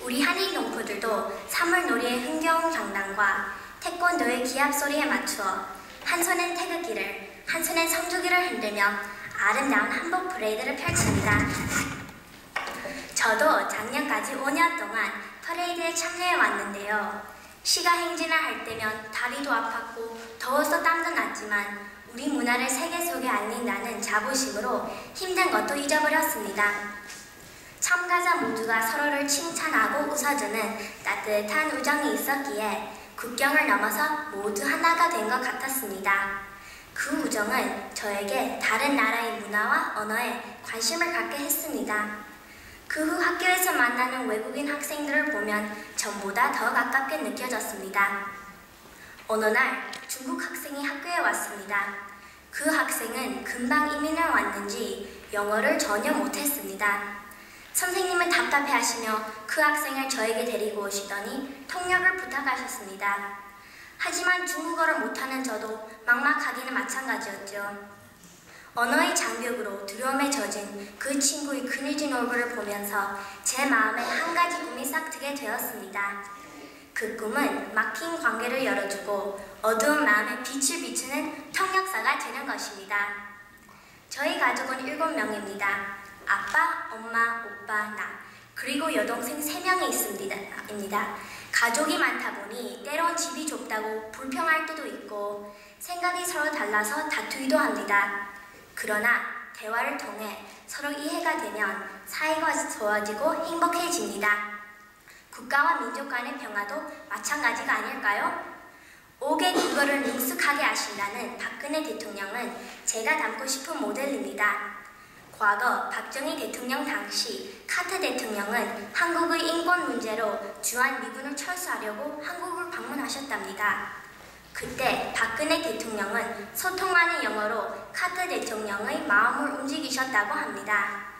우리 한인 농부들도 사물놀이의 흥겨운 장단과 태권도의 기합 소리에 맞추어 한 손엔 태극기를, 한 손엔 성조기를 흔들며 아름다운 한복 퍼레이드를 펼칩니다. 저도 작년까지 5년 동안 퍼레이드에 참여해 왔는데요. 시가 행진을 할 때면 다리도 아팠고 더워서 땀도 났지만 우리 문화를 세계 속에 알린다는 자부심으로 힘든 것도 잊어버렸습니다. 참가자 모두가 서로를 칭찬하고 웃어주는 따뜻한 우정이 있었기에 국경을 넘어서 모두 하나가 된 것 같았습니다. 그 우정은 저에게 다른 나라의 문화와 언어에 관심을 갖게 했습니다. 그 후 학교에서 만나는 외국인 학생들을 보면 전보다 더 가깝게 느껴졌습니다. 어느 날 중국 학생이 학교에 왔습니다. 그 학생은 금방 이민을 왔는지 영어를 전혀 못했습니다. 선생님은 답답해하시며 그 학생을 저에게 데리고 오시더니 통역을 부탁하셨습니다. 하지만 중국어를 못하는 저도 막막하기는 마찬가지였죠. 언어의 장벽으로 두려움에 젖은 그 친구의 그늘진 얼굴을 보면서 제 마음에 한 가지 꿈이 싹트게 되었습니다. 그 꿈은 막힌 관계를 열어주고 어두운 마음에 빛을 비추는 통역사가 되는 것입니다. 저희 가족은 7명입니다. 아빠, 엄마, 오빠, 나, 그리고 여동생 3명이 있습니다. 가족이 많다 보니 때론 집이 좁다고 불평할 때도 있고 생각이 서로 달라서 다투기도 합니다. 그러나 대화를 통해 서로 이해가 되면 사이가 좋아지고 행복해집니다. 국가와 민족 간의 평화도 마찬가지가 아닐까요? 5개 국어를 능숙하게 하신다는 박근혜 대통령은 제가 닮고 싶은 모델입니다. 과거 박정희 대통령 당시 카터 대통령은 한국의 인권 문제로 주한 미군을 철수하려고 한국을 방문하셨답니다. 그때 박근혜 대통령은 소통하는 영어로 카터 대통령의 마음을 움직이셨다고 합니다.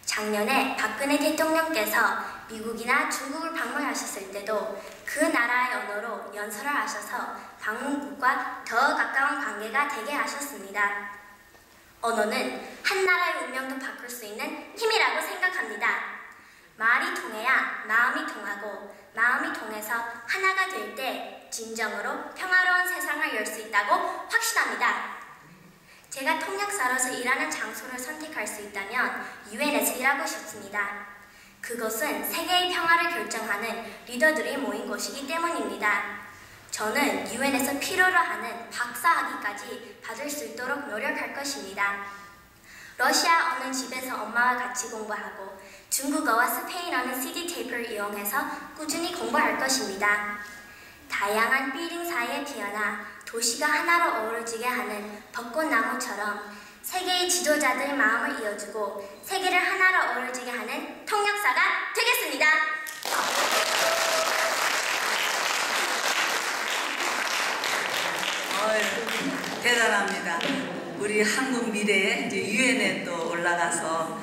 작년에 박근혜 대통령께서 미국이나 중국을 방문하셨을 때도 그 나라의 언어로 연설을 하셔서 방문국과 더 가까운 관계가 되게 하셨습니다. 언어는 한 나라의 운명도 바꿀 수 있는 힘이라고 생각합니다. 말이 통해야 마음이 통하고 마음이 통해서 하나가 될 때 진정으로 평화로운 세상을 열 수 있다고 확신합니다. 제가 통역사로서 일하는 장소를 선택할 수 있다면 유엔에서 일하고 싶습니다. 그것은 세계의 평화를 결정하는 리더들이 모인 곳이기 때문입니다. 저는 유엔에서 필요로 하는 박사학위까지 받을 수 있도록 노력할 것입니다. 러시아 어느 집에서 엄마와 같이 공부하고 중국어와 스페인어는 CD 테이프를 이용해서 꾸준히 공부할 것입니다. 다양한 빌딩 사이에 피어나 도시가 하나로 어우러지게 하는 벚꽃나무처럼 세계의 지도자들의 마음을 이어주고 세계를 하나로 어우러지게 하는 통역사가 되겠습니다. 대단합니다. 우리 한국 미래에 이제 유엔에 또 올라가서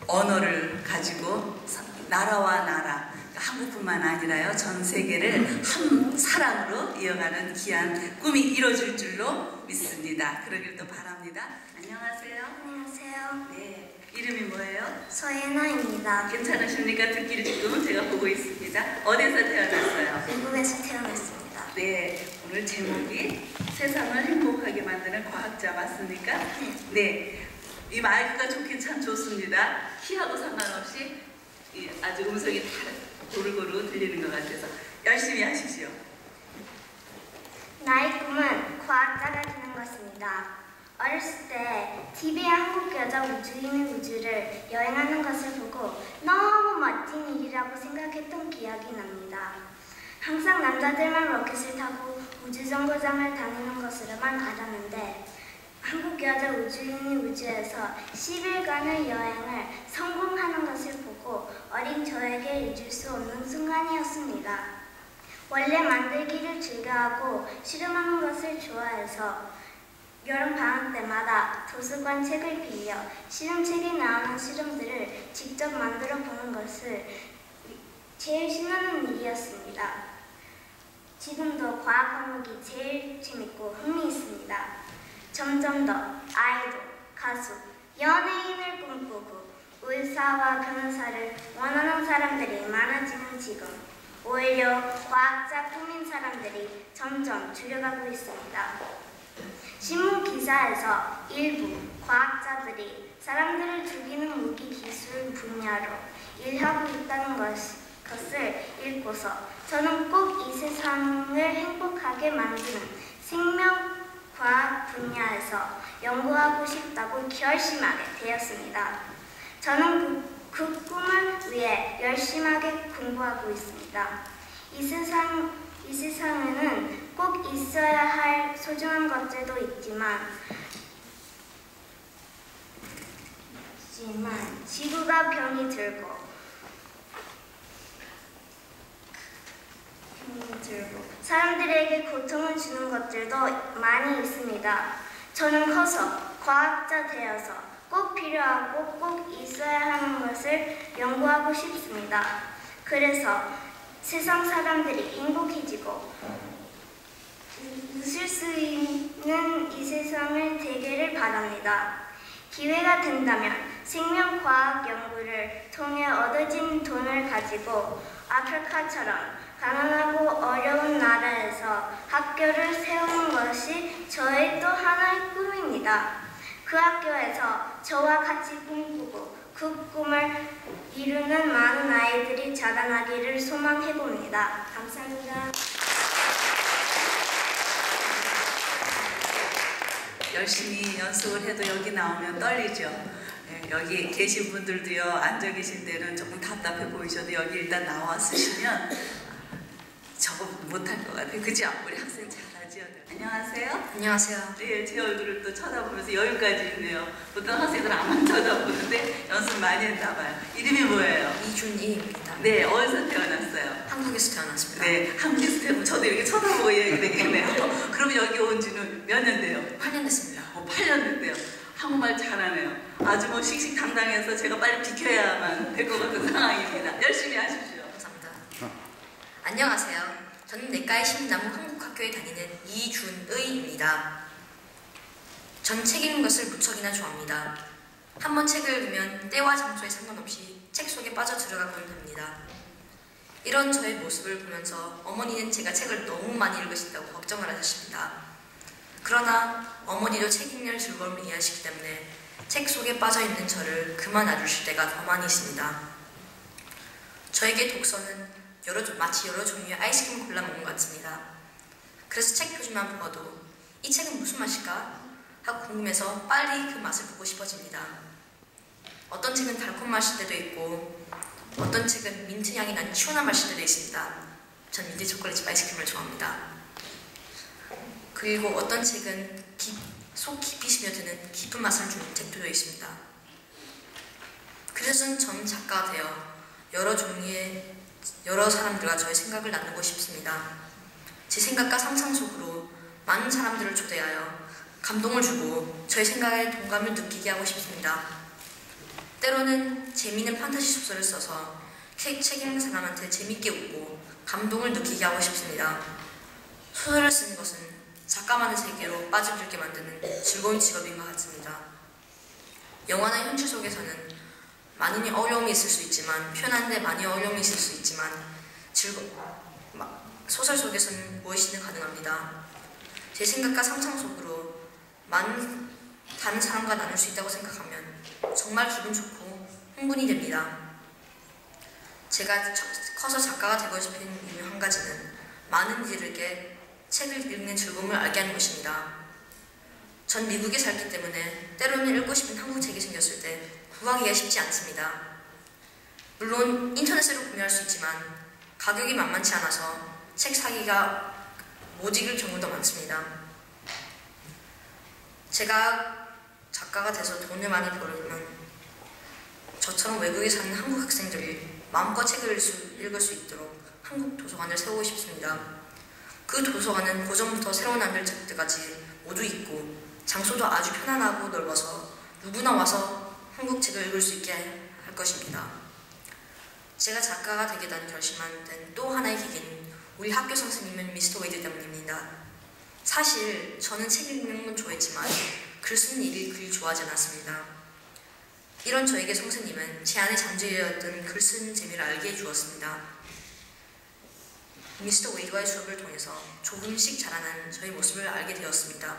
언어를 가지고 나라와 나라, 한국뿐만 아니라요 전 세계를 한 사랑으로 이어가는 귀한 꿈이 이루어질 줄로 믿습니다. 그러길 또 바랍니다. 안녕하세요. 안녕하세요. 네, 이름이 뭐예요? 서예나입니다. 괜찮으십니까? 듣기를 지금 제가 보고 있습니다. 어디서 태어났어요? 미국에서 태어났습니다. 네, 오늘 제목이 세상을 행복하게 만드는 과학자 맞습니까? 네, 이 마이크가 좋긴 참 좋습니다. 키하고 상관없이 아주 음성이 다 고루고루 들리는 것 같아서 열심히 하십시오. 나의 꿈은 과학자가 되는 것입니다. 어렸을 때 TV에 한국 여자 우주인의 우주를 여행하는 것을 보고 너무 멋진 일이라고 생각했던 기억이 납니다. 항상 남자들만 로켓을 타고 우주정거장을 다니는 것으로만 알았는데 한국 여자 우주인이 우주에서 10일간의 여행을 성공하는 것을 보고 어린 저에게 잊을 수 없는 순간이었습니다. 원래 만들기를 즐겨하고 실험하는 것을 좋아해서 여름방학 때마다 도서관 책을 빌려 실험책에 나오는 실험들을 직접 만들어 보는 것을 제일 신나는 일이었습니다. 지금도 과학 과목이 제일 재밌고 흥미있습니다. 점점 더 아이돌, 가수, 연예인을 꿈꾸고 의사와 변호사를 원하는 사람들이 많아지는 지금 오히려 과학자 꿈인 사람들이 점점 줄여가고 있습니다. 신문 기사에서 일부 과학자들이 사람들을 죽이는 무기 기술 분야로 일하고 있다는 것을 읽고서 저는 꼭 이 세상을 행복하게 만드는 생명과학 분야에서 연구하고 싶다고 결심하게 되었습니다. 저는 그 꿈을 위해 열심하게 공부하고 있습니다. 이 세상에는 꼭 있어야 할 소중한 것들도 있지만 지구가 병이 들고 사람들에게 고통을 주는 것들도 많이 있습니다. 저는 커서 과학자 되어서 꼭 필요하고 꼭 있어야 하는 것을 연구하고 싶습니다. 그래서 세상 사람들이 행복해지고 웃을 수 있는 이 세상을 되기를 바랍니다. 기회가 된다면 생명과학 연구를 통해 얻어진 돈을 가지고 아프리카처럼 가난하고 어려운 나라에서 학교를 세우는 것이 저의 또 하나의 꿈입니다. 그 학교에서 저와 같이 꿈꾸고 그 꿈을 이루는 많은 아이들이 자라나기를 소망해봅니다. 감사합니다. 열심히 연습을 해도 여기 나오면 떨리죠. 예, 여기 계신 분들도요, 앉아 계실 때는 조금 답답해 보이셔도 여기 일단 나와 쓰시면 저거 못할 것 같아요. 그죠? 우리 학생 잘하죠? 안녕하세요. 안녕하세요. 네, 제 얼굴을 또 쳐다보면서 여유까지 있네요. 보통 학생들은 안 쳐다보는데 연습 많이 했나 봐요. 이름이 뭐예요? 이준희입니다. 네, 어디서 태어났어요? 한국에서 태어났습니다. 네, 한국에서 태어나면 저도 이렇게 쳐다보고 이야기 되겠네요. 그럼 여기 온 지는 몇 년 돼요? 8년 됐습니다. 8년 됐대요. 한국말 잘하네요. 아주 뭐 씩씩당당해서 제가 빨리 비켜야만 될 것 같은 상황입니다. 열심히 하십시오. 감사합니다. 안녕하세요. 저는 내과의 신나무 한국학교에 다니는 이준의입니다. 전 책 읽는 것을 무척이나 좋아합니다. 한번 책을 읽으면 때와 장소에 상관없이 책 속에 빠져 들어가곤 합니다. 이런 저의 모습을 보면서 어머니는 제가 책을 너무 많이 읽으신다고 걱정을 하셨습니다. 그러나 어머니도 책 읽는 즐거움을 이해하시기 때문에 책 속에 빠져있는 저를 그만 놔주실 때가 더 많이 있습니다. 저에게 독서는 마치 여러 종류의 아이스크림 골라 먹는 것 같습니다. 그래서 책 표지만 보아도 이 책은 무슨 맛일까? 하고 궁금해서 빨리 그 맛을 보고 싶어집니다. 어떤 책은 달콤 맛일 때도 있고 어떤 책은 민트 향이 난 시원한 맛일 때도 있습니다. 전 민트 초콜릿 아이스크림을 좋아합니다. 그리고 어떤 책은 속 깊이 스며드는 깊은 맛을 주는 책들도 있습니다. 그래서 전 작가가 되어 여러 사람들과 저의 생각을 나누고 싶습니다. 제 생각과 상상 속으로 많은 사람들을 초대하여 감동을 주고 저의 생각에 동감을 느끼게 하고 싶습니다. 때로는 재미있는 판타지 소설을 써서 책 읽는 사람한테 재밌게 웃고 감동을 느끼게 하고 싶습니다. 소설을 쓰는 것은 작가만의 세계로 빠져들게 만드는 즐거운 직업인 것 같습니다. 영화나 현실 속에서는 많은 어려움이 있을 수 있지만 표현하는데 많이 어려움이 있을 수 있지만 소설 속에서는 무엇이든 가능합니다. 제 생각과 상상 속으로 많은 다른 사람과 나눌 수 있다고 생각하면 정말 기분 좋고 흥분이 됩니다. 제가 커서 작가가 되고 싶은 이유 한 가지는 많은 이들에게 책을 읽는 즐거움을 알게 하는 것입니다. 전 미국에 살기 때문에 때로는 읽고 싶은 한국 책이 생겼을 때 구하기가 쉽지 않습니다. 물론 인터넷으로 구매할 수 있지만 가격이 만만치 않아서 책 사기가 못 읽을 경우도 많습니다. 제가 작가가 돼서 돈을 많이 벌면 저처럼 외국에 사는 한국 학생들이 마음껏 책을 읽을 수 있도록 한국 도서관을 세우고 싶습니다. 그 도서관은 고전부터 새로 만들 책들까지 모두 있고 장소도 아주 편안하고 넓어서 누구나 와서 한국 책을 읽을 수 있게 할 것입니다. 제가 작가가 되겠다는 결심한 데는 또 하나의 계기는 우리 학교 선생님은 미스터 웨이드 때문입니다. 사실 저는 책 읽는 건 좋아했지만 글 쓰는 일을 그리 좋아하지 않았습니다. 이런 저에게 선생님은 제 안에 잠재되었던 글 쓰는 재미를 알게 해주었습니다. 미스터 웨이드와의 수업을 통해서 조금씩 자라난 저의 모습을 알게 되었습니다.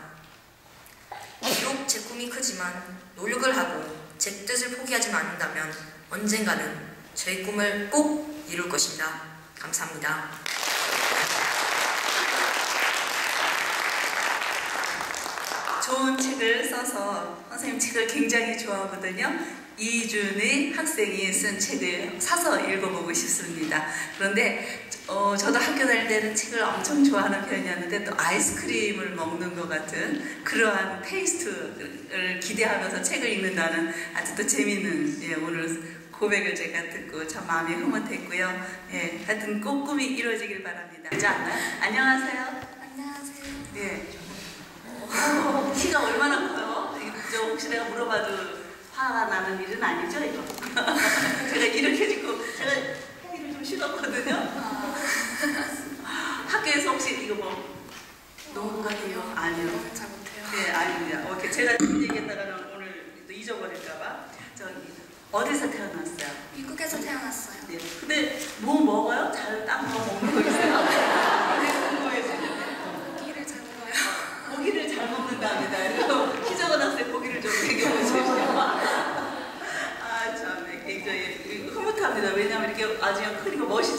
비록 제 꿈이 크지만 노력을 하고 제 뜻을 포기하지 않는다면 언젠가는 저의 꿈을 꼭 이룰 것입니다. 감사합니다. 좋은 책을 써서 선생님 책을 굉장히 좋아하거든요. 이준의 학생이 쓴 책을 사서 읽어보고 싶습니다. 그런데 저도 학교 다닐 때는 책을 엄청 좋아하는 편이었는데 또 아이스크림을 먹는 것 같은 그러한 테이스트를 기대하면서 책을 읽는다는 아주 또 재미있는 오늘 고백을 제가 듣고 참 마음이 흐뭇했고요. 하여튼 꼭 꿈이 이루어지길 바랍니다. 그렇지 않나요? 안녕하세요. 안녕하세요. 네. 키가 얼마나 커요? 저 혹시 내가 물어봐도 화가 나는 일은 아니죠, 이거? 제가 이렇게 짓고 제가 헬기를 좀 싫었거든요. 학교에서 혹시 이거 뭐 너무 같아요? 아니요. 너무 잘 못해요. 네, 아닙니다. 오케이. 제가 얘기했다가는 오늘 또 잊어버릴까봐. 저기 어디서 태어났어요? 미국에서 태어났어요. 네. 근데 뭐 먹어요? 잘 딱 먹는 거 있어요? 고기를 잘 먹어요. 고기를 잘 먹는답니다. 그래서 키 적어놨어요. 고기를 좀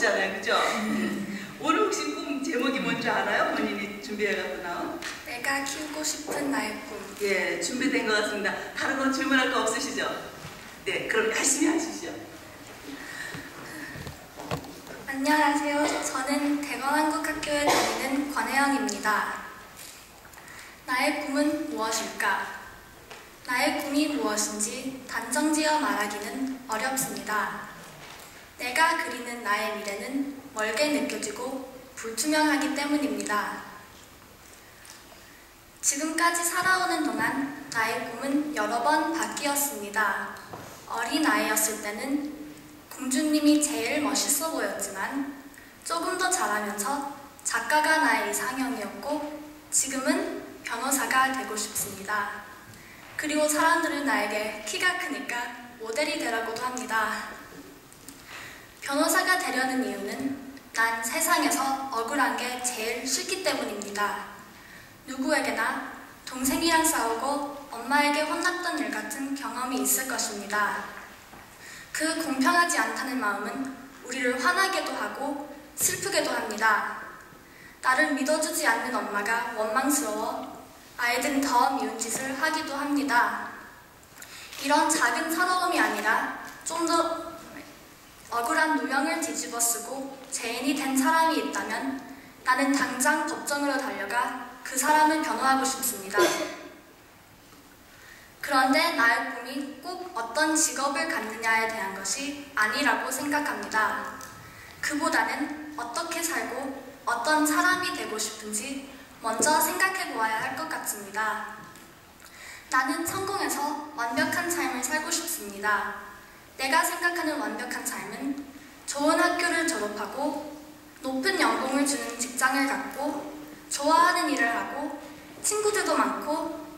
멋지잖아요, 그죠? 오늘 혹시 꿈 제목이 뭔지 알아요? 본인이 준비해갖고 나온? 내가 키우고 싶은 나의 꿈. 예, 준비된 것 같습니다. 다른 거 질문할 거 없으시죠? 네, 그럼 열심히 하시죠. 안녕하세요. 저는 대건한국학교에 다니는 권혜영입니다. 나의 꿈은 무엇일까? 나의 꿈이 무엇인지 단정지어 말하기는 어렵습니다. 내가 그리는 나의 미래는 멀게 느껴지고 불투명하기 때문입니다. 지금까지 살아오는 동안 나의 꿈은 여러 번 바뀌었습니다. 어린 아이였을 때는 공주님이 제일 멋있어 보였지만 조금 더 자라면서 작가가 나의 이상형이었고 지금은 변호사가 되고 싶습니다. 그리고 사람들은 나에게 키가 크니까 모델이 되라고도 합니다. 변호사가 되려는 이유는 난 세상에서 억울한 게 제일 싫기 때문입니다. 누구에게나 동생이랑 싸우고 엄마에게 혼났던 일 같은 경험이 있을 것입니다. 그 공평하지 않다는 마음은 우리를 화나게도 하고 슬프게도 합니다. 나를 믿어주지 않는 엄마가 원망스러워 아이들은 더 미운 짓을 하기도 합니다. 이런 작은 서러움이 아니라 좀 더 억울한 누명을 뒤집어 쓰고 죄인이 된 사람이 있다면 나는 당장 법정으로 달려가 그 사람을 변호하고 싶습니다. 그런데 나의 꿈이 꼭 어떤 직업을 갖느냐에 대한 것이 아니라고 생각합니다. 그보다는 어떻게 살고 어떤 사람이 되고 싶은지 먼저 생각해 보아야 할 것 같습니다. 나는 성공해서 완벽한 삶을 살고 싶습니다. 내가 생각하는 완벽한 삶은 좋은 학교를 졸업하고 높은 연봉을 주는 직장을 갖고 좋아하는 일을 하고 친구들도 많고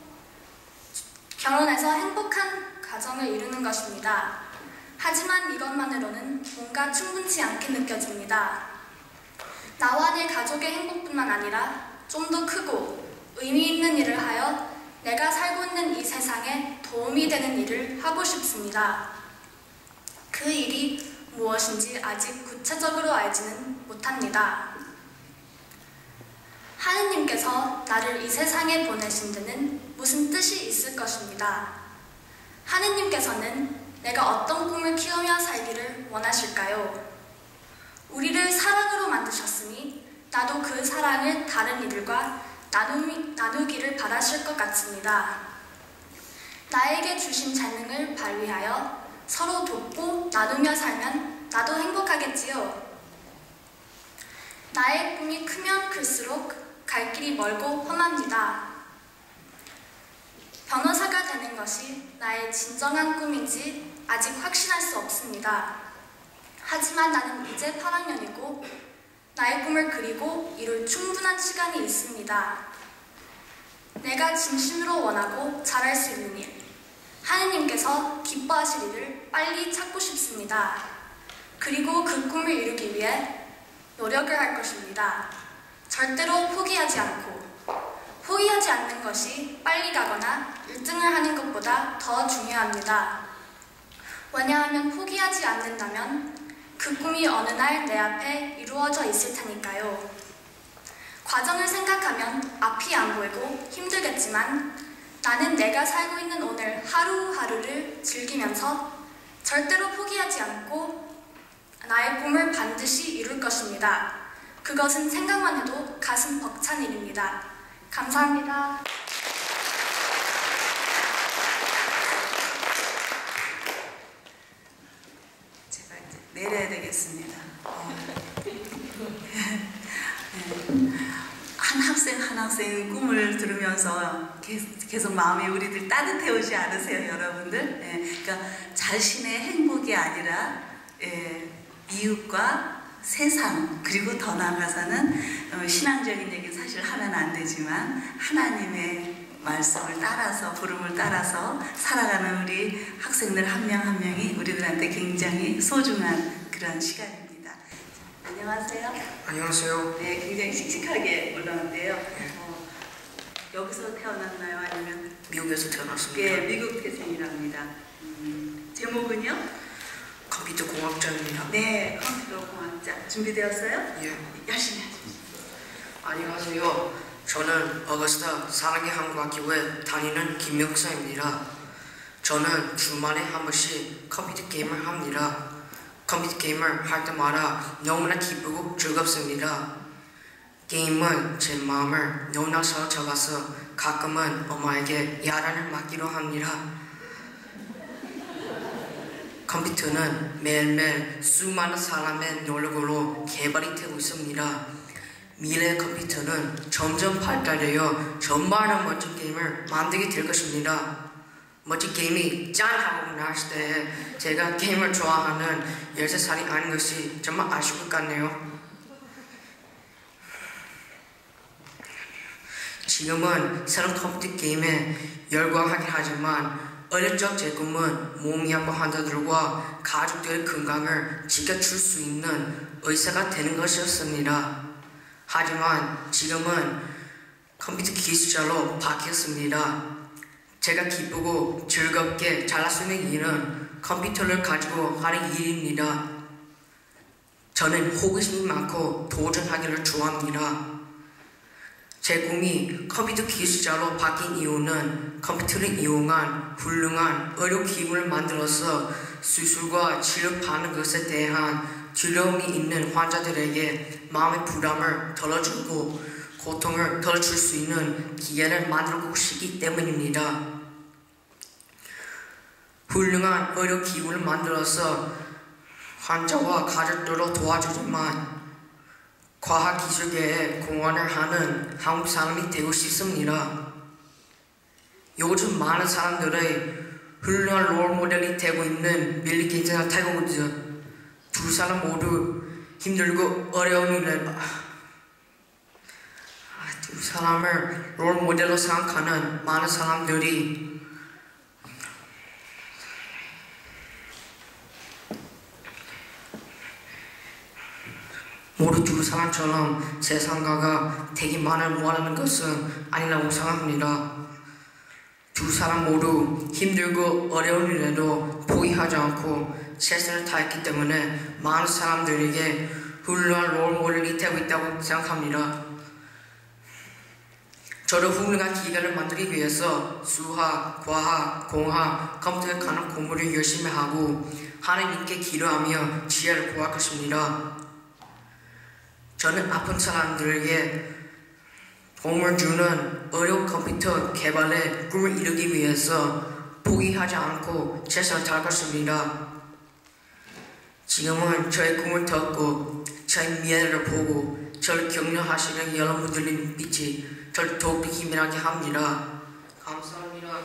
결혼해서 행복한 가정을 이루는 것입니다. 하지만 이것만으로는 뭔가 충분치 않게 느껴집니다. 나와 내 가족의 행복뿐만 아니라 좀 더 크고 의미 있는 일을 하여 내가 살고 있는 이 세상에 도움이 되는 일을 하고 싶습니다. 그 일이 무엇인지 아직 구체적으로 알지는 못합니다. 하느님께서 나를 이 세상에 보내신 데는 무슨 뜻이 있을 것입니다. 하느님께서는 내가 어떤 꿈을 키우며 살기를 원하실까요? 우리를 사랑으로 만드셨으니 나도 그 사랑을 다른 이들과 나누기를 바라실 것 같습니다. 나에게 주신 재능을 발휘하여 서로 돕고 나누며 살면 나도 행복하겠지요. 나의 꿈이 크면 클수록 갈 길이 멀고 험합니다. 변호사가 되는 것이 나의 진정한 꿈인지 아직 확신할 수 없습니다. 하지만 나는 이제 8학년이고 나의 꿈을 그리고 이룰 충분한 시간이 있습니다. 내가 진심으로 원하고 잘할 수 있는 일, 하느님께서 기뻐하실 일을 빨리 찾고 싶습니다. 그리고 그 꿈을 이루기 위해 노력을 할 것입니다. 절대로 포기하지 않는 것이 빨리 가거나 1등을 하는 것보다 더 중요합니다. 왜냐하면 포기하지 않는다면 그 꿈이 어느 날 내 앞에 이루어져 있을 테니까요. 과정을 생각하면 앞이 안 보이고 힘들겠지만 나는 내가 살고 있는 오늘 하루하루를 즐기면서 절대로 포기하지 않고 나의 꿈을 반드시 이룰 것입니다. 그것은 생각만 해도 가슴 벅찬 일입니다. 감사합니다. 제가 이제 내려야 되겠습니다. 한 학생 꿈을 들으면서 계속 마음이 우리들 따뜻해 오지 않으세요, 여러분들? 그러니까 자신의 행복이 아니라 이웃과 세상, 그리고 더 나아가서는 신앙적인 얘기는 사실 하면 안 되지만 하나님의 말씀을 따라서, 부름을 따라서 살아가는 우리 학생들 한 명 한 명이 우리들한테 굉장히 소중한 그런 시간입니다. 안녕하세요. 안녕하세요. 네, 굉장히 씩씩하게 올라왔는데요. 여기서 태어났나요? 아니면? 미국에서 태어났습니다. 예, 미국 태생이랍니다. 제목은요? 컴퓨터 컴퓨터 공학자입니다. 네, 컴퓨터 공학자 준비되었어요? 예. 열심히 하십시오. 안녕하세요. 저는 어거스타 사랑의 한국학교에 다니는 김명서입니다. 저는 주말에 한 번씩 컴퓨터 게임을 합니다. 컴퓨터 게임을 할 때마다 너무나 기쁘고 즐겁습니다. 게임은 제 마음을 너무나 사로잡아서 가끔은 엄마에게 야단을 맞기도 합니다. 컴퓨터는 매일매일 수많은 사람의 노력으로 개발이 되고 있습니다. 미래의 컴퓨터는 점점 발달되어 정말 멋진 게임을 만들게 될 것입니다. 멋진 게임이 짠! 하고 나왔을 때 제가 게임을 좋아하는 13살이 아닌 것이 정말 아쉬울 것 같네요. 지금은 새로운 컴퓨터 게임에 열광하긴 하지만 어릴 적 제 꿈은 몽이한번 환자들과 가족들의 건강을 지켜줄 수 있는 의사가 되는 것이었습니다. 하지만 지금은 컴퓨터 기술자로 바뀌었습니다. 제가 기쁘고 즐겁게 잘할 수 있는 일은 컴퓨터를 가지고 하는 일입니다. 저는 호기심이 많고 도전하기를 좋아합니다. 제 꿈이 컴퓨터 기술자로 바뀐 이유는 컴퓨터를 이용한 훌륭한 의료기구를 만들어서 수술과 치료받는 것에 대한 두려움이 있는 환자들에게 마음의 부담을 덜어주고 고통을 덜어줄 수 있는 기회를 만들고 싶기 때문입니다. 훌륭한 의료기구를 만들어서 환자와 가족들을 도와주지만 과학기술계에 공헌을 하는 한국 사람이 되고 싶습니다. 요즘 많은 사람들의 훌륭한 롤모델이 되고 있는 빌리 게이츠나 타이거 우즈 두 사람 모두 힘들고 어려운 일을 두 사람을 롤모델로 생각하는 많은 사람들이 모두 두 사람처럼 세상가가 되기만을 원하는 것은 아니라고 생각합니다. 두 사람 모두 힘들고 어려운 일에도 포기하지 않고 최선을 다했기 때문에 많은 사람들에게 훌륭한 롤모델이 되고 있다고 생각합니다. 저도 훌륭한 기계를 만들기 위해서 수학, 과학, 공학, 컴퓨터에 관한 공부를 열심히 하고 하나님께 기도하며 지혜를 구할 것입니다. 저는 아픈 사람들에게 도움을 주는 의료 컴퓨터 개발의 꿈을 이루기 위해서 포기하지 않고 최선을 다할 것입니다. 지금은 저의 꿈을 듣고 저의 미래를 보고 저를 격려하시는 여러분들의 눈빛이 저를 더욱더 힘이 나게 합니다. 감사합니다.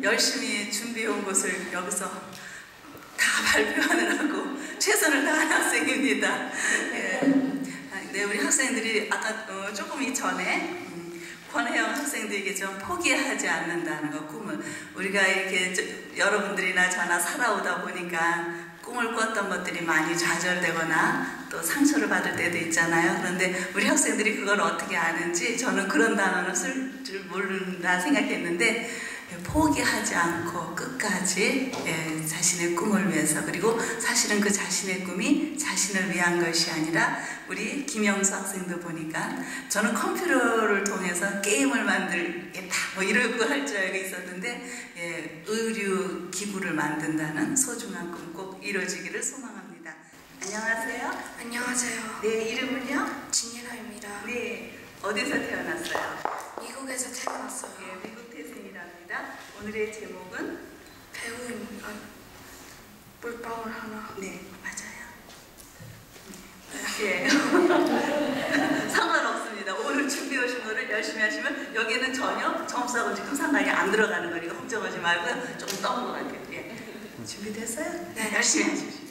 열심히 준비해온 것을 여기서 다 발표하느라고 최선을 다한 학생입니다. 네, 우리 학생들이 아까 조금 이전에 권혜영 학생들에게 좀 포기하지 않는다는 거, 꿈을. 우리가 이렇게 여러분들이나 저나 살아오다 보니까 꿈을 꿨던 것들이 많이 좌절되거나 또 상처를 받을 때도 있잖아요. 그런데 우리 학생들이 그걸 어떻게 아는지 저는 그런 단어는 쓸 줄 모른다 생각했는데 포기하지 않고 끝까지 자신의 꿈을 위해서, 그리고 사실은 그 자신의 꿈이 자신을 위한 것이 아니라 우리 김영수 학생도 보니까 저는 컴퓨터를 통해서 게임을 만들겠다 뭐 이러고 할 줄 알고 있었는데 의류 기구를 만든다는 소중한 꿈 꼭 이루어지기를 소망합니다. 안녕하세요. 안녕하세요. 네, 이름은요? 진예라입니다. 네, 어디서 태어났어요? 미국에서 태어났어요. 네, 미국 태생이랍니다. 오늘의 제목은? 배우입니다. 물방울 하나. 네, 맞아요. 예. 상관없습니다. 오늘 준비해 오신 거를 열심히 하시면 여기는 전혀 점수하고 지금 상관이 안 들어가는 거니까 걱정하지 말고요. 조금 떠먹어갈게요. 예. 준비됐어요? 네. 열심히 하십시오.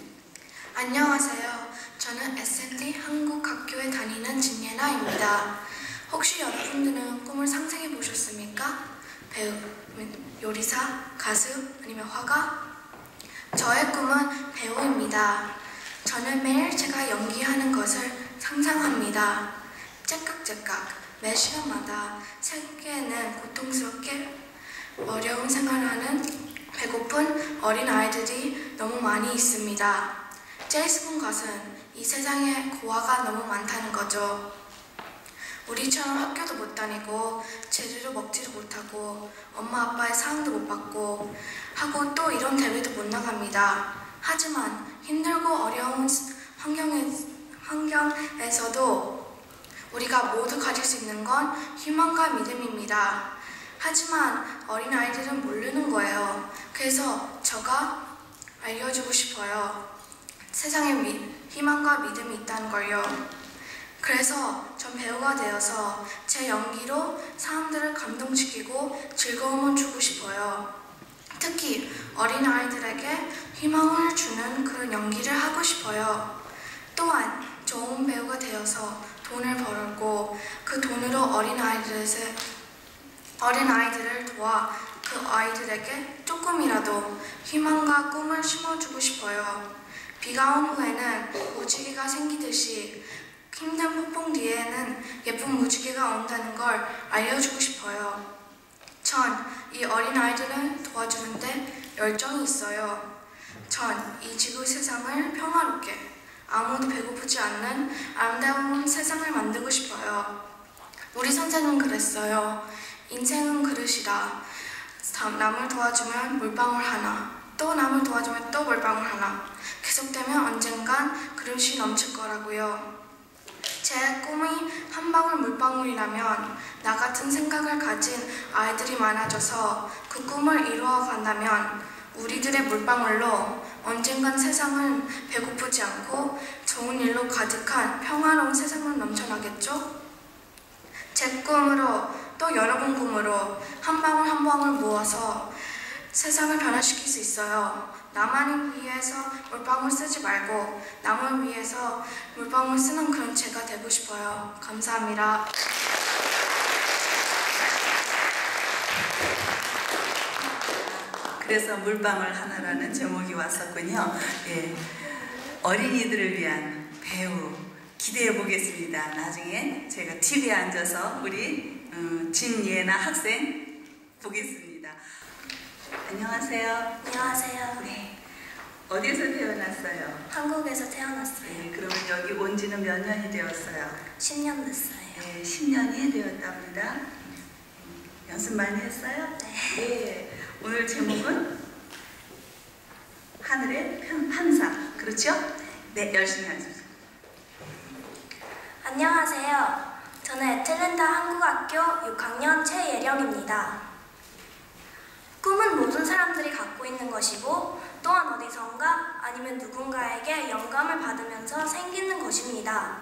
안녕하세요. 저는 S&T 한국학교에 다니는 진예나입니다. 혹시 여러분들은 꿈을 상상해 보셨습니까? 배우, 요리사, 가수, 아니면 화가? 저의 꿈은 배우입니다. 저는 매일 제가 연기하는 것을 상상합니다. 째깍째깍, 매 시간마다 세계에는 고통스럽게 어려운 생활하는 배고픈 어린 아이들이 너무 많이 있습니다. 제일 슬픈 것은 이 세상에 고아가 너무 많다는 거죠. 우리처럼 학교도 못 다니고 제대로 먹지도 못하고 엄마 아빠의 사랑도 못 받고 하고 또 이런 대회도 못 나갑니다. 하지만 힘들고 어려운 환경에서도 우리가 모두 가질 수 있는 건 희망과 믿음입니다. 하지만 어린아이들은 모르는 거예요. 그래서 제가 알려주고 싶어요. 세상에 희망과 믿음이 있다는 걸요. 그래서 전 배우가 되어서 제 연기로 사람들을 감동시키고 즐거움을 주고 싶어요. 특히 어린아이들에게 희망을 주는 그런 연기를 하고 싶어요. 또한 좋은 배우가 되어서 돈을 벌고 그 돈으로 어린아이들을 도와 그 아이들에게 조금이라도 희망과 꿈을 심어주고 싶어요. 비가 온 후에는 무지개가 생기듯이 힘든 폭풍 뒤에는 예쁜 무지개가 온다는 걸 알려주고 싶어요. 전 이 어린아이들을 도와주는데 열정이 있어요. 전 이 지구 세상을 평화롭게 아무도 배고프지 않는 아름다운 세상을 만들고 싶어요. 우리 선생님은 그랬어요. 인생은 그릇이다. 남을 도와주면 물방울 하나, 또 남을 도와주면 또 물방울 하나. 계속되면 언젠간 그릇이 넘칠 거라고요. 제 꿈이 한 방울 물방울이라면 나 같은 생각을 가진 아이들이 많아져서 그 꿈을 이루어간다면 우리들의 물방울로 언젠간 세상은 배고프지 않고 좋은 일로 가득한 평화로운 세상으로 넘쳐나겠죠? 제 꿈으로 또 여러분 꿈으로 한 방울 한 방울 모아서 세상을 변화시킬 수 있어요. 나만을 위해서 물방울 쓰지 말고 남을 위해서 물방울 쓰는 그런 제가 되고 싶어요. 감사합니다. 그래서 물방울 하나라는 제목이 왔었군요. 예. 어린이들을 위한 배우 기대해 보겠습니다. 나중에 제가 TV에 앉아서 우리 진예나 학생 보겠습니다. 안녕하세요. 안녕하세요. 네. 어디에서 태어났어요? 한국에서 태어났어요. 네, 그러면 여기 온 지는 몇 년이 되었어요? 10년 됐어요. 네, 10년이 되었답니다. 연습 많이 했어요? 네. 네. 오늘 제목은 하늘의 판사. 그렇죠? 네, 열심히 하세요. 안녕하세요. 저는 애틀랜타 한국학교 6학년 최예령입니다. 꿈은 모든 사람들이 갖고 있는 것이고 또한 어디선가 아니면 누군가에게 영감을 받으면서 생기는 것입니다.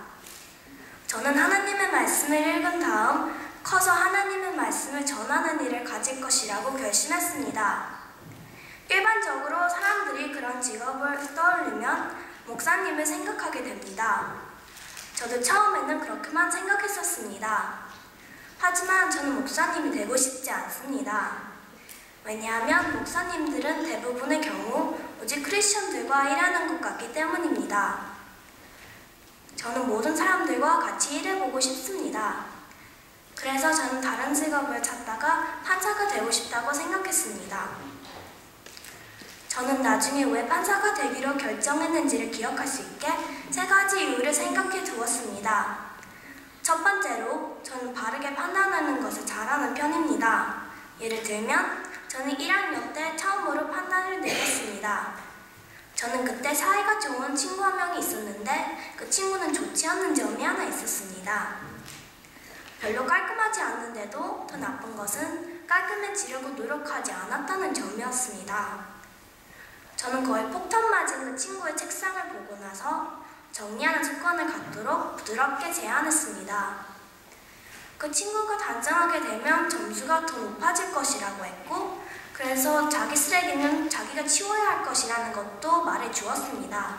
저는 하나님의 말씀을 읽은 다음 커서 하나님의 말씀을 전하는 일을 가질 것이라고 결심했습니다. 일반적으로 사람들이 그런 직업을 떠올리면 목사님을 생각하게 됩니다. 저도 처음에는 그렇게만 생각했었습니다. 하지만 저는 목사님이 되고 싶지 않습니다. 왜냐하면 목사님들은 대부분의 경우 오직 크리스천들과 일하는 것 같기 때문입니다. 저는 모든 사람들과 같이 일해보고 싶습니다. 그래서 저는 다른 직업을 찾다가 판사가 되고 싶다고 생각했습니다. 저는 나중에 왜 판사가 되기로 결정했는지를 기억할 수 있게 3가지 이유를 생각해 두었습니다. 첫 번째로, 저는 바르게 판단하는 것을 잘하는 편입니다. 예를 들면, 저는 1학년 때 처음으로 판단을 내렸습니다. 저는 그때 사이가 좋은 친구 한 명이 있었는데 그 친구는 좋지 않은 점이 하나 있었습니다. 별로 깔끔하지 않는데도 더 나쁜 것은 깔끔해지려고 노력하지 않았다는 점이었습니다. 저는 거의 폭탄 맞은 그 친구의 책상을 보고 나서 정리하는 습관을 갖도록 부드럽게 제안했습니다. 그 친구가 단정하게 되면 점수가 더 높아질 것이라고 했고 그래서 자기 쓰레기는 자기가 치워야 할 것이라는 것도 말해 주었습니다.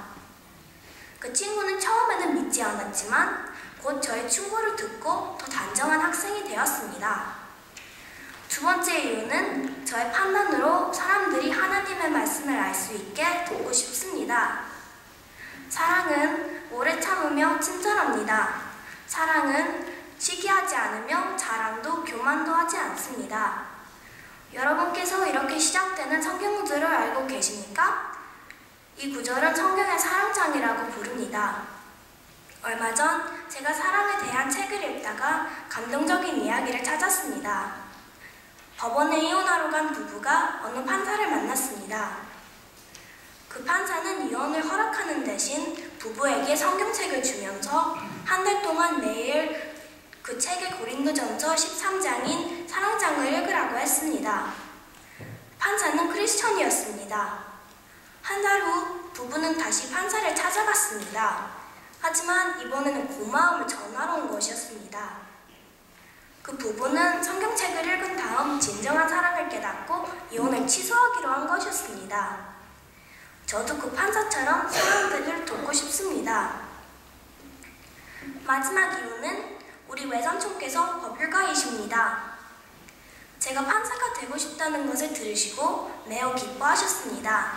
그 친구는 처음에는 믿지 않았지만 곧 저의 충고를 듣고 더 단정한 학생이 되었습니다. 두 번째 이유는 저의 판단으로 사람들이 하나님의 말씀을 알 수 있게 돕고 싶습니다. 사랑은 오래 참으며 친절합니다. 사랑은 시기하지 않으며 자랑도 교만도 하지 않습니다. 여러분께서 이렇게 시작되는 성경 구절을 알고 계십니까? 이 구절은 성경의 사랑장이라고 부릅니다. 얼마 전 제가 사랑에 대한 책을 읽다가 감동적인 이야기를 찾았습니다. 법원에 이혼하러 간 부부가 어느 판사를 만났습니다. 그 판사는 이혼을 허락하는 대신 부부에게 성경책을 주면서 한 달 동안 매일 그 책의 고린도전서 13장인 사랑장을 읽으라고 했습니다. 판사는 크리스천이었습니다. 한 달 후 부부는 다시 판사를 찾아갔습니다. 하지만 이번에는 고마움을 전하러 온 것이었습니다. 그 부부는 성경책을 읽은 다음 진정한 사랑을 깨닫고 이혼을 취소하기로 한 것이었습니다. 저도 그 판사처럼 사람들을 돕고 싶습니다. 마지막 이유는 우리 외삼촌께서 법률가이십니다. 제가 판사가 되고 싶다는 것을 들으시고 매우 기뻐하셨습니다.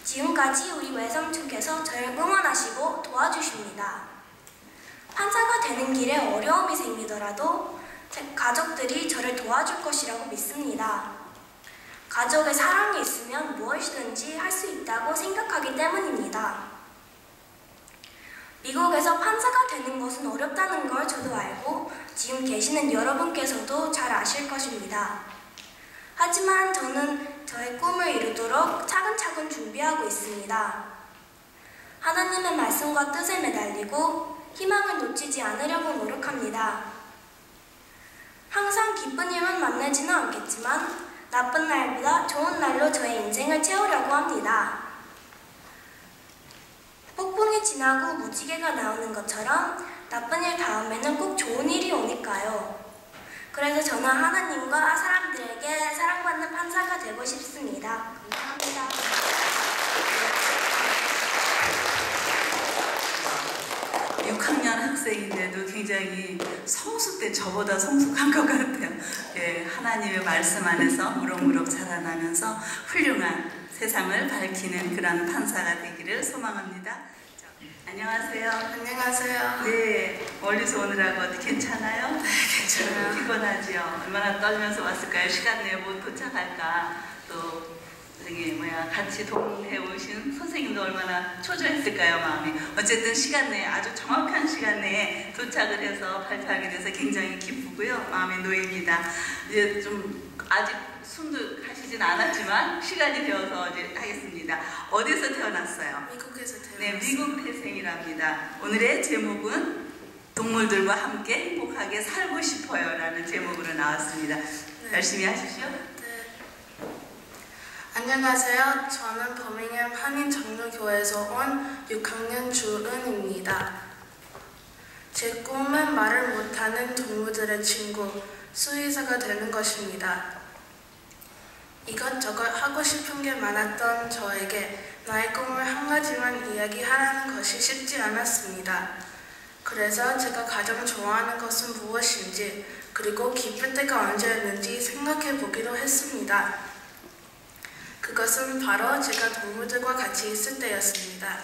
지금까지 우리 외삼촌께서 저를 응원하시고 도와주십니다. 판사가 되는 길에 어려움이 생기더라도 제 가족들이 저를 도와줄 것이라고 믿습니다. 가족의 사랑이 있으면 무엇이든지 할 수 있다고 생각하기 때문입니다. 미국에서 판사가 되는 것은 어렵다는 걸 저도 알고 지금 계시는 여러분께서도 잘 아실 것입니다. 하지만 저는 저의 꿈을 이루도록 차근차근 준비하고 있습니다. 하나님의 말씀과 뜻에 매달리고 희망을 놓치지 않으려고 노력합니다. 항상 기쁜 일만 만나지는 않겠지만 나쁜 날보다 좋은 날로 저의 인생을 채우려고 합니다. 폭풍이 지나고 무지개가 나오는 것처럼 나쁜 일 다음에는 꼭 좋은 일이 오니까요. 그래서 저는 하나님과 사람들에게 사랑받는 판사가 되고 싶습니다. 감사합니다. 6학년 학생인데도 굉장히 성숙된 저보다 성숙한 것 같아요. 예, 하나님의 말씀 안에서 무럭무럭 자라나면서 훌륭한 세상을 밝히는 그런 판사가 되기를 소망합니다. 안녕하세요. 안녕하세요. 네, 멀리서 오느라고 어디 괜찮아요? 네, 괜찮아요. 피곤하지요. 얼마나 떨면서 왔을까요? 시간 내에 못 도착할까? 또 저기 같이 동행해 오신 선생님도 얼마나 초조했을까요, 마음이. 어쨌든 시간 내에, 아주 정확한 시간 내에 도착을 해서 발표하게 돼서 굉장히 기쁘고요. 마음이 놓입니다. 이제 좀 아직 숨도 가시진 않았지만 시간이 되어서 이제 하겠습니다. 어디서 태어났어요? 미국에서 태어났어요. 네, 미국 태생이랍니다. 오늘의 제목은 동물들과 함께 행복하게 살고 싶어요 라는 제목으로 나왔습니다. 네. 열심히 하십시오. 네. 안녕하세요. 저는 버밍엄 한인장로교회에서 온 6학년 주은입니다. 제 꿈은 말을 못하는 동물들의 친구, 수의사가 되는 것입니다. 이것저것 하고 싶은 게 많았던 저에게 나의 꿈을 한 가지만 이야기하라는 것이 쉽지 않았습니다. 그래서 제가 가장 좋아하는 것은 무엇인지, 그리고 기쁠 때가 언제였는지 생각해 보기로 했습니다. 그것은 바로 제가 동물들과 같이 있을 때였습니다.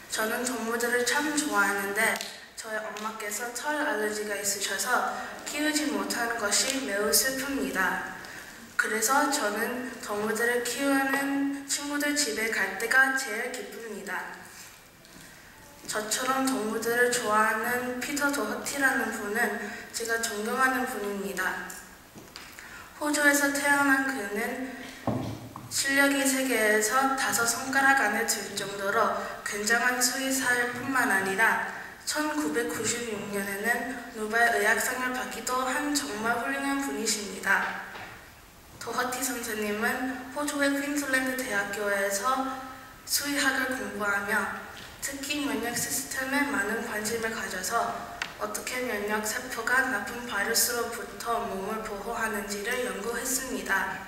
저는 동물들을 참 좋아하는데 저희 엄마께서 털 알러지가 있으셔서 키우지 못하는 것이 매우 슬픕니다. 그래서 저는 동물들을 키우는 친구들 집에 갈 때가 제일 기쁩니다. 저처럼 동물들을 좋아하는 피터 도허티라는 분은 제가 존경하는 분입니다. 호주에서 태어난 그는 실력이 세계에서 5손가락 안에 들 정도로 굉장한 수의사일 뿐만 아니라 1996년에는 노벨 의학상을 받기도 한 정말 훌륭한 분이십니다. 도허티 선생님은 호주의 퀸즐랜드 대학교에서 수의학을 공부하며 특히 면역 시스템에 많은 관심을 가져서 어떻게 면역 세포가 나쁜 바이러스로부터 몸을 보호하는지를 연구했습니다.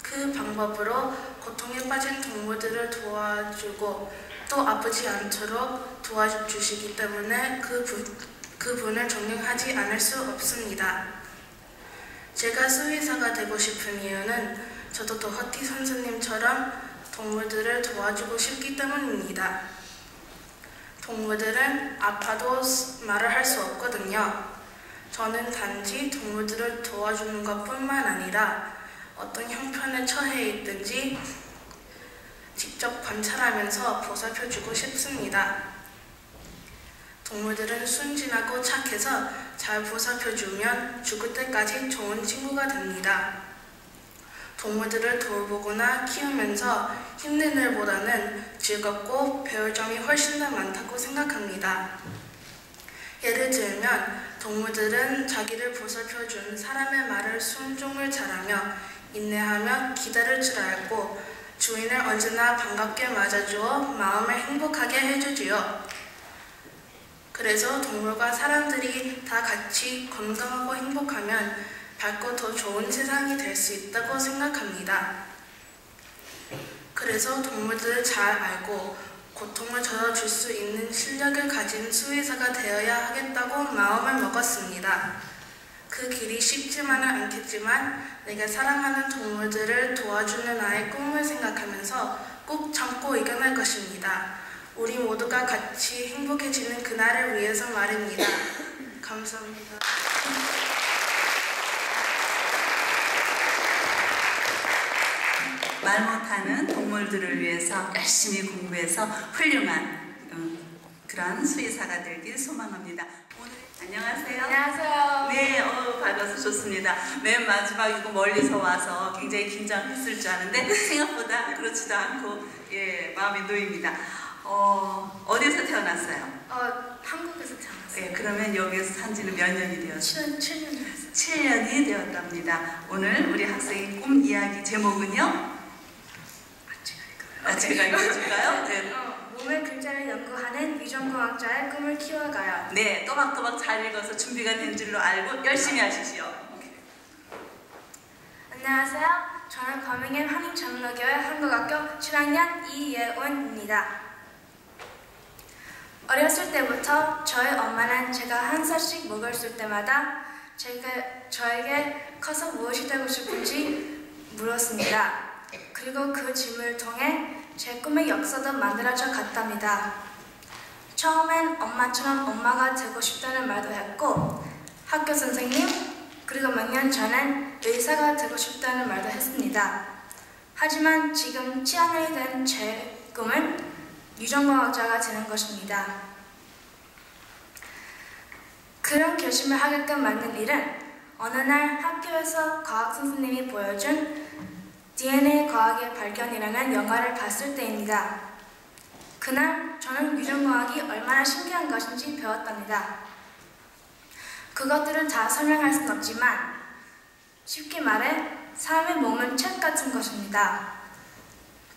그 방법으로 고통에 빠진 동물들을 도와주고 또 아프지 않도록 도와주시기 때문에 그분을 존경하지 않을 수 없습니다. 제가 수의사가 되고 싶은 이유는 저도 도허티 선생님처럼 동물들을 도와주고 싶기 때문입니다. 동물들은 아파도 말을 할 수 없거든요. 저는 단지 동물들을 도와주는 것뿐만 아니라 어떤 형편에 처해 있든지 직접 관찰하면서 보살펴주고 싶습니다. 동물들은 순진하고 착해서 잘 보살펴주면 죽을 때까지 좋은 친구가 됩니다. 동물들을 돌보거나 키우면서 힘든 일보다는 즐겁고 배울 점이 훨씬 더 많다고 생각합니다. 예를 들면 동물들은 자기를 보살펴준 사람의 말을 순종을 잘하며 인내하며 기다릴 줄 알고 주인을 언제나 반갑게 맞아주어 마음을 행복하게 해주지요. 그래서 동물과 사람들이 다 같이 건강하고 행복하면 밝고 더 좋은 세상이 될 수 있다고 생각합니다. 그래서 동물들을 잘 알고 고통을 덜어줄 수 있는 실력을 가진 수의사가 되어야 하겠다고 마음을 먹었습니다. 그 길이 쉽지만은 않겠지만 내가 사랑하는 동물들을 도와주는 나의 꿈을 생각하면서 꼭 참고 이겨낼 것입니다. 우리 모두가 같이 행복해지는 그날을 위해서 말입니다. 감사합니다. 말 못하는 동물들을 위해서 열심히 공부해서 훌륭한 그런 수의사가 되길 소망합니다. 오늘 안녕하세요. 안녕하세요. 네, 반가워서 좋습니다. 맨 마지막이고 멀리서 와서 굉장히 긴장했을 줄 아는데 생각보다 그렇지도 않고 마음이 놓입니다. 어디서 태어났어요? 한국에서 태어났어요. 네, 그러면 여기서 산 지는 몇 년이 되었어요? 7년 됐어요. 7년이 되었답니다. 오늘 우리 학생의 꿈 이야기 제목은요? 제가 읽어줄까요? 네. 몸의 글자를 연구하는 유전공학자의 꿈을 키워가요. 네, 또박또박 잘 읽어서 준비가 된 줄로 알고 열심히 하십시오. 안녕하세요. 저는 버밍엄 한인전문교회 한국학교 7학년 이예원입니다. 어렸을 때부터 저희 엄마는 제가 1살씩 먹었을 때마다 저에게 커서 무엇이 되고 싶은지 물었습니다. 그리고 그 질문을 통해 제 꿈의 역사도 만들어져 갔답니다. 처음엔 엄마처럼 엄마가 되고 싶다는 말도 했고 학교 선생님, 그리고 몇 년 전엔 의사가 되고 싶다는 말도 했습니다. 하지만 지금 치아년이 된 제 꿈은 유전공학자가 되는 것입니다. 그런 결심을 하게끔 만든 일은 어느 날 학교에서 과학 선생님이 보여준 DNA 과학의 발견이라는 영화를 봤을 때입니다. 그날 저는 유전공학이 얼마나 신기한 것인지 배웠답니다. 그것들을 다 설명할 순 없지만 쉽게 말해 사람의 몸은 책 같은 것입니다.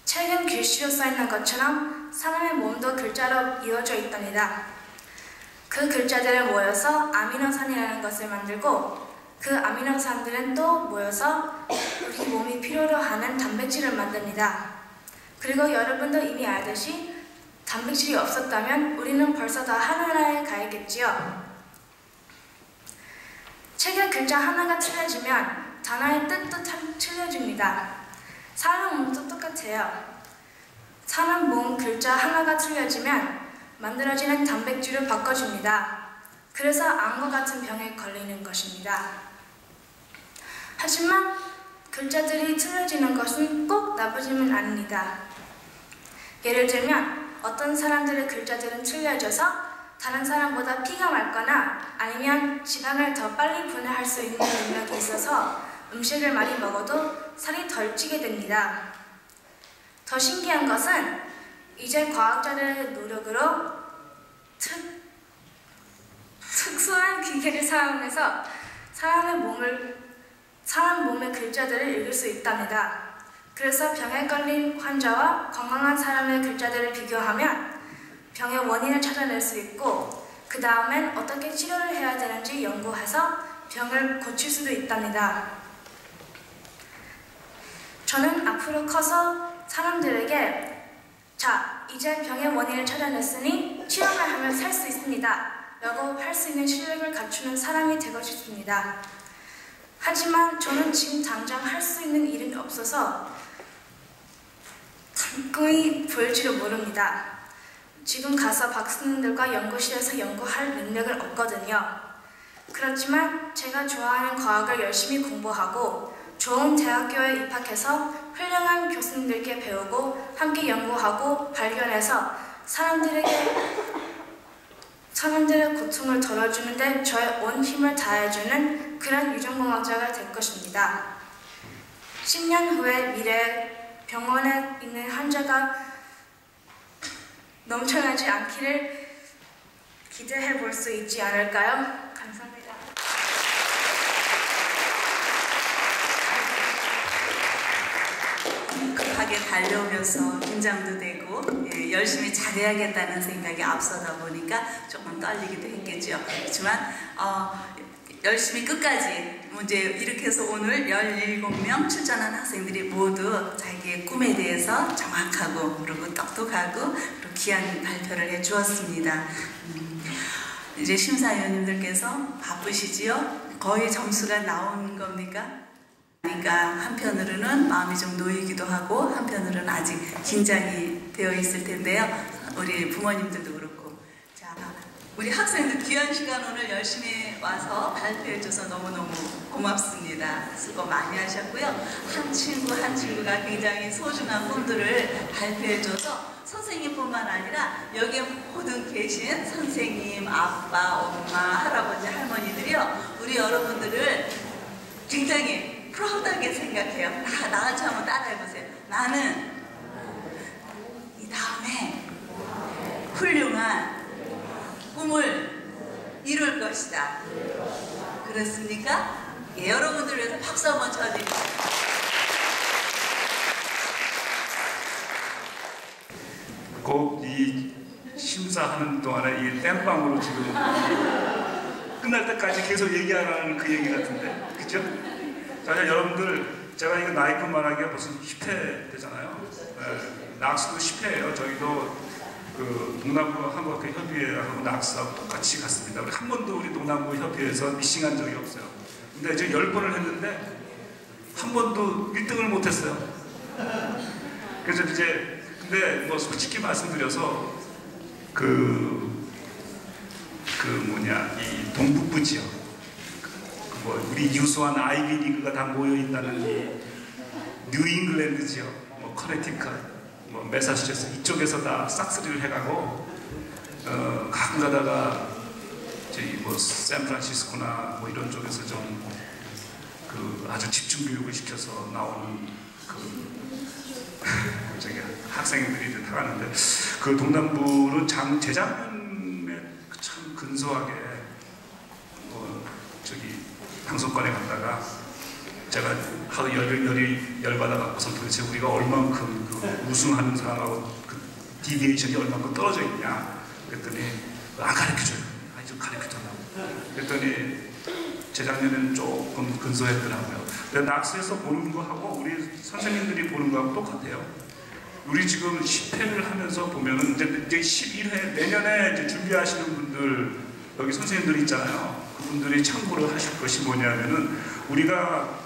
책은 글씨로 써있는 것처럼 사람의 몸도 글자로 이루어져 있답니다. 그 글자들을 모여서 아미노산이라는 것을 만들고 그 아미노산들은 또 모여서 우리 몸이 필요로 하는 단백질을 만듭니다. 그리고 여러분도 이미 알듯이 단백질이 없었다면 우리는 벌써 다 하늘나라에 가 있겠지요. 책의 글자 하나가 틀려지면 단어의 뜻도 틀려집니다. 사람 몸도 똑같아요. 사람 몸 글자 하나가 틀려지면 만들어지는 단백질을 바꿔줍니다. 그래서 암과 같은 병에 걸리는 것입니다. 하지만 글자들이 틀려지는 것은 꼭 나쁘지는 않습니다. 예를 들면 어떤 사람들의 글자들은 틀려져서 다른 사람보다 피가 맑거나 아니면 지방을 더 빨리 분해할 수 있는 능력이 있어서 음식을 많이 먹어도 살이 덜 찌게 됩니다. 더 신기한 것은 이제 과학자들의 노력으로 특수한 기계를 사용해서 사람 몸의 글자들을 읽을 수 있답니다. 그래서 병에 걸린 환자와 건강한 사람의 글자들을 비교하면 병의 원인을 찾아낼 수 있고 그 다음엔 어떻게 치료를 해야 되는지 연구해서 병을 고칠 수도 있답니다. 저는 앞으로 커서 사람들에게 자, 이제 병의 원인을 찾아냈으니 치료를 하면 살 수 있습니다 라고 할 수 있는 실력을 갖추는 사람이 되고 싶습니다. 하지만 저는 지금 당장 할 수 있는 일은 없어서 꿈이 보일지도 모릅니다. 지금 가서 박사님들과 연구실에서 연구할 능력을 얻거든요. 그렇지만 제가 좋아하는 과학을 열심히 공부하고 좋은 대학교에 입학해서 훌륭한 교수님들께 배우고 함께 연구하고 발견해서 사람들의 고통을 덜어주는데 저의 온 힘을 다해주는 그런 유전공학자가 될 것입니다. 10년 후의 미래에 병원에 있는 환자가 넘쳐나지 않기를 기대해 볼 수 있지 않을까요? 감사합니다. 급하게 달려오면서 긴장도 되고 열심히 잘해야겠다는 생각이 앞서다 보니까 조금 떨리기도 했겠죠. 그렇지만 열심히 끝까지 이제 이렇게 해서 오늘 17명 출전한 학생들이 모두 자기의 꿈에 대해서 정확하고 그리고 똑똑하고 그리고 귀한 발표를 해 주었습니다. 이제 심사위원님들께서 바쁘시지요? 거의 점수가 나온 겁니까? 그러니까 한편으로는 마음이 좀 놓이기도 하고 한편으로는 아직 긴장이 되어 있을 텐데요. 우리 부모님들도 그렇고 자, 우리 학생들 귀한 시간 오늘 열심히 와서 발표해줘서 너무너무 고맙습니다. 수고 많이 하셨고요. 한 친구 한 친구가 굉장히 소중한 꿈들을 발표해줘서 선생님뿐만 아니라 여기에 모든 계신 선생님, 아빠, 엄마, 할아버지, 할머니들이요. 우리 여러분들을 굉장히 프라우드하게 생각해요. 나 같이 한번 따라해보세요. 나는 이 다음에 훌륭한 꿈을 이룰 것이다. 그렇습니까? 예, 여러분들 위해서 박수 한번 쳐드립니다. 꼭 이 심사하는 동안에 이 땜빵으로 지금 끝날 때까지 계속 얘기하라는 그 얘기 같은데, 그죠? 자, 여러분들, 제가 이거 나이뿐 말하기가 무슨 10회 되잖아요. 낙수도 10회예요. 저희도 그 동남부 한국학교 협의회하고 낙수하고 똑같이 갔습니다. 우리 한 번도 우리 동남부 협의회에서 미싱한 적이 없어요. 근데 지금 10번을 했는데 한 번도 1등을 못했어요. 그래서 이제 근데 뭐 솔직히 말씀드려서 이 동북부 지역 뭐 우리 유수한 아이비리그가 다 모여 있다는 이 뉴잉글랜드 지역, 뭐 커네티컷, 뭐 매사추세츠 이쪽에서 다 싹쓸이를 해가고 가끔 가다가 저희 뭐 샌프란시스코나 뭐 이런 쪽에서 좀 아주 집중 교육을 시켜서 나오는 저기 학생들이 다 가는데 그 동남부는 재작년에 참 근소하게 저기 방송관에 갔다가 제가 하도 열받아갖고서 도대체 우리가 얼만큼 우승하는 사람하고 디비에이션이 얼만큼 떨어져 있냐 그랬더니 안 가르쳐줘요. 아니 좀 가르쳐달라고. 그랬더니 재작년에는 조금 근소했더라고요. 근데 낙스에서 보는 거하고 우리 선생님들이 보는 거하고 똑같아요. 우리 지금 10회를 하면서 보면은 이제 11회 내년에 이제 준비하시는 분들 여기 선생님들이 있잖아요. 그분들이 참고를 하실 것이 뭐냐면은 우리가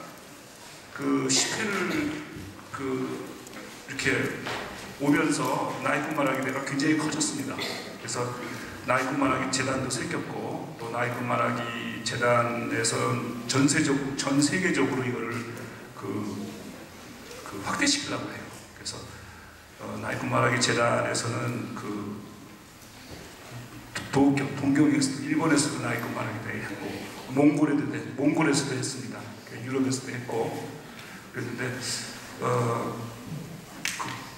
10회를 이렇게 오면서 나이뿐만하게 내가 굉장히 커졌습니다. 그래서 나이뿐만하게 재단도 생겼고 또 나이뿐만하게 재단에서는 전 세계적으로 이거를 확대시키려고 해요. 그래서 나이뿐만하게 재단에서는 동경에서도 일본에서도 나이뿐만하게 했고 몽골에서도 했습니다. 유럽에서도 했고 그랬는데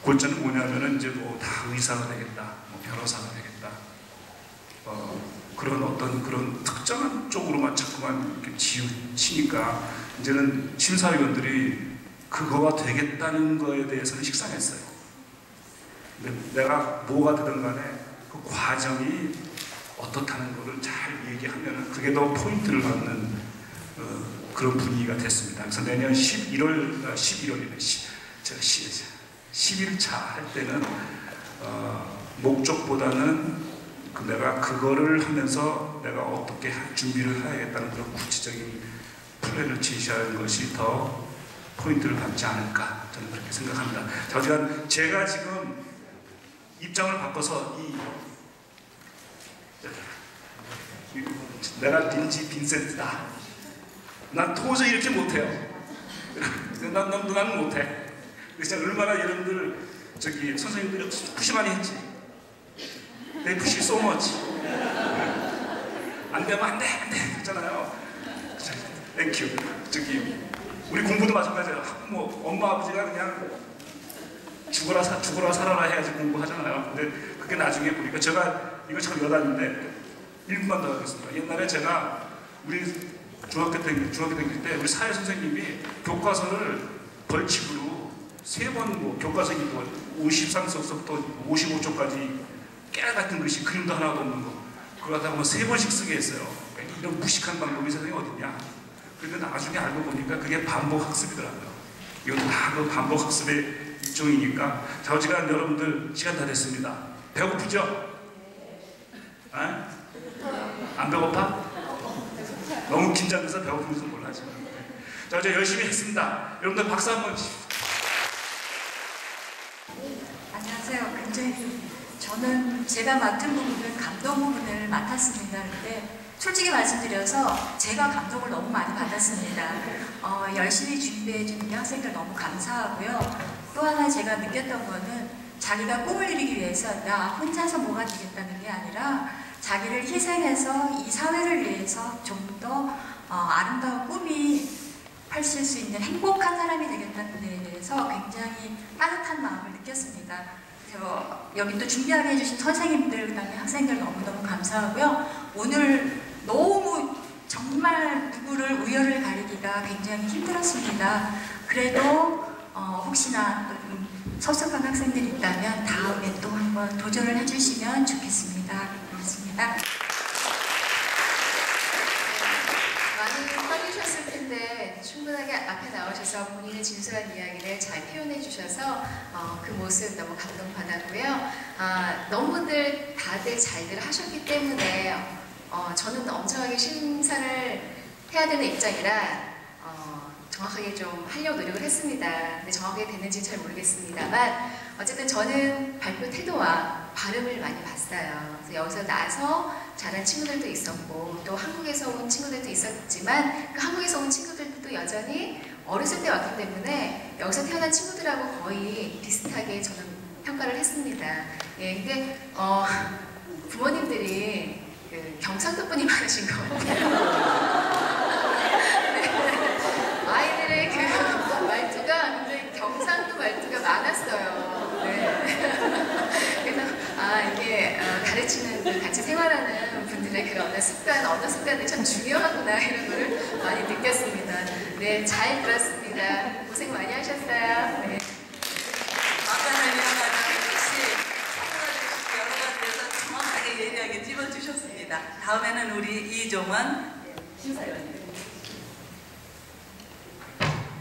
골자는 뭐냐면은 이제 뭐 다 의사가 되겠다, 뭐 변호사가 되겠다. 그런 특정한 쪽으로만 자꾸만 이렇게 치니까 이제는 심사위원들이 그거가 되겠다는 거에 대해서는 식상했어요. 근데 내가 뭐가 되든 간에 그 과정이 어떻다는 거를 잘 얘기하면 그게 더 포인트를 받는 그런 분위기가 됐습니다. 그래서 내년 11월이네. 제가 11차 할 때는 목적보다는 내가 그거를 하면서 내가 어떻게 준비를 해야겠다는 그런 구체적인 플랜을 제시하는 것이 더 포인트를 받지 않을까 저는 그렇게 생각합니다. 하지만 제가 지금 입장을 바꿔서 내가 린지 빈센트다. 난 도저히 이렇게 못해요. 난 못해. 그래서 얼마나 여러분들 선생님들이 푸시 많이 했지. They push so much. 안 되면 안 돼 했잖아요. 땡큐. 우리 공부도 마찬가지예요. 뭐 엄마 아버지가 그냥 죽어라 살아라 해야지 공부하잖아요. 근데 그게 나중에 보니까 이거 참 여담인데 1분만 더 하겠습니다. 옛날에 제가 우리 중학교 다닐 때 우리 사회 선생님이 교과서를 벌칙으로 3번 뭐 교과서 53쪽부터 55쪽까지 깨알같은 글씨 그림도 하나도 없는 거 그거 하다 보면 3번씩 쓰게 했어요. 이런 무식한 방법이 세상에 어딨냐. 그런데 나중에 알고 보니까 그게 반복학습이더라고요. 이것도 다 그 반복학습의 일종이니까. 자, 어지간 여러분들 시간 다 됐습니다. 배고프죠? 안 배고파? 너무 긴장돼서 배고픈지도 몰라지. 자, 어제 열심히 했습니다. 여러분들 박수 한번 주십시오. 안녕하세요. 굉장히 저는 제가 맡은 부분은 감동 부분을 맡았습니다. 근데 솔직히 말씀드려서 제가 감동을 너무 많이 받았습니다. 열심히 준비해준 우리 학생들 너무 감사하고요. 또 하나 제가 느꼈던 거는 자기가 꿈을 이루기 위해서 나 혼자서 뭐가 되겠다는 게 아니라 자기를 희생해서 이 사회를 위해서 좀 더 아름다운 꿈이 펼칠 수 있는 행복한 사람이 되겠다는 데에 대해서 굉장히 따뜻한 마음을 느꼈습니다. 여기 또 준비하게 해주신 선생님들, 그다음에 학생들 너무너무 감사하고요. 오늘 너무 정말 누구를 우열을 가리기가 굉장히 힘들었습니다. 그래도 혹시나 섭섭한 학생들이 있다면 다음에 또 한번 도전을 해주시면 좋겠습니다. 고맙습니다. 많이 떨리셨을 텐데 충분하게 앞에 나오셔서 본인의 진솔한 이야기를 잘 표현해 주셔서 그 모습 너무 감동받았고요. 너무들 다들 잘들 하셨기 때문에 저는 엄청나게 심사를 해야 되는 입장이라 정확하게 좀 하려고 노력을 했습니다. 근데 정확하게 됐는지 잘 모르겠습니다만 어쨌든 저는 발표 태도와 발음을 많이 봤어요. 그래서 여기서 나서 잘한 친구들도 있었고 또 한국에서 온 친구들도 있었지만 그 한국에서 온 친구들도 여전히 어렸을 때 왔기 때문에 여기서 태어난 친구들하고 거의 비슷하게 저는 평가를 했습니다. 예, 근데 부모님들이 경상도 분이 많으신 것 같아요. 아이들의 그 말투가 굉장히 경상도 말투가 많았어요. 네. 그래서 이게 가르치는 같이 생활하는 분들의 그런 언어 습관이 참 중요하구나 이런 거를 많이 느꼈습니다. 네, 잘 들었습니다. 고생 많이 하셨어요. 네. 아까는 역시 여러 가지에서 정확하게 예리하게 찝어주셨습니다. 다음에는 우리 이종원 심사위원님.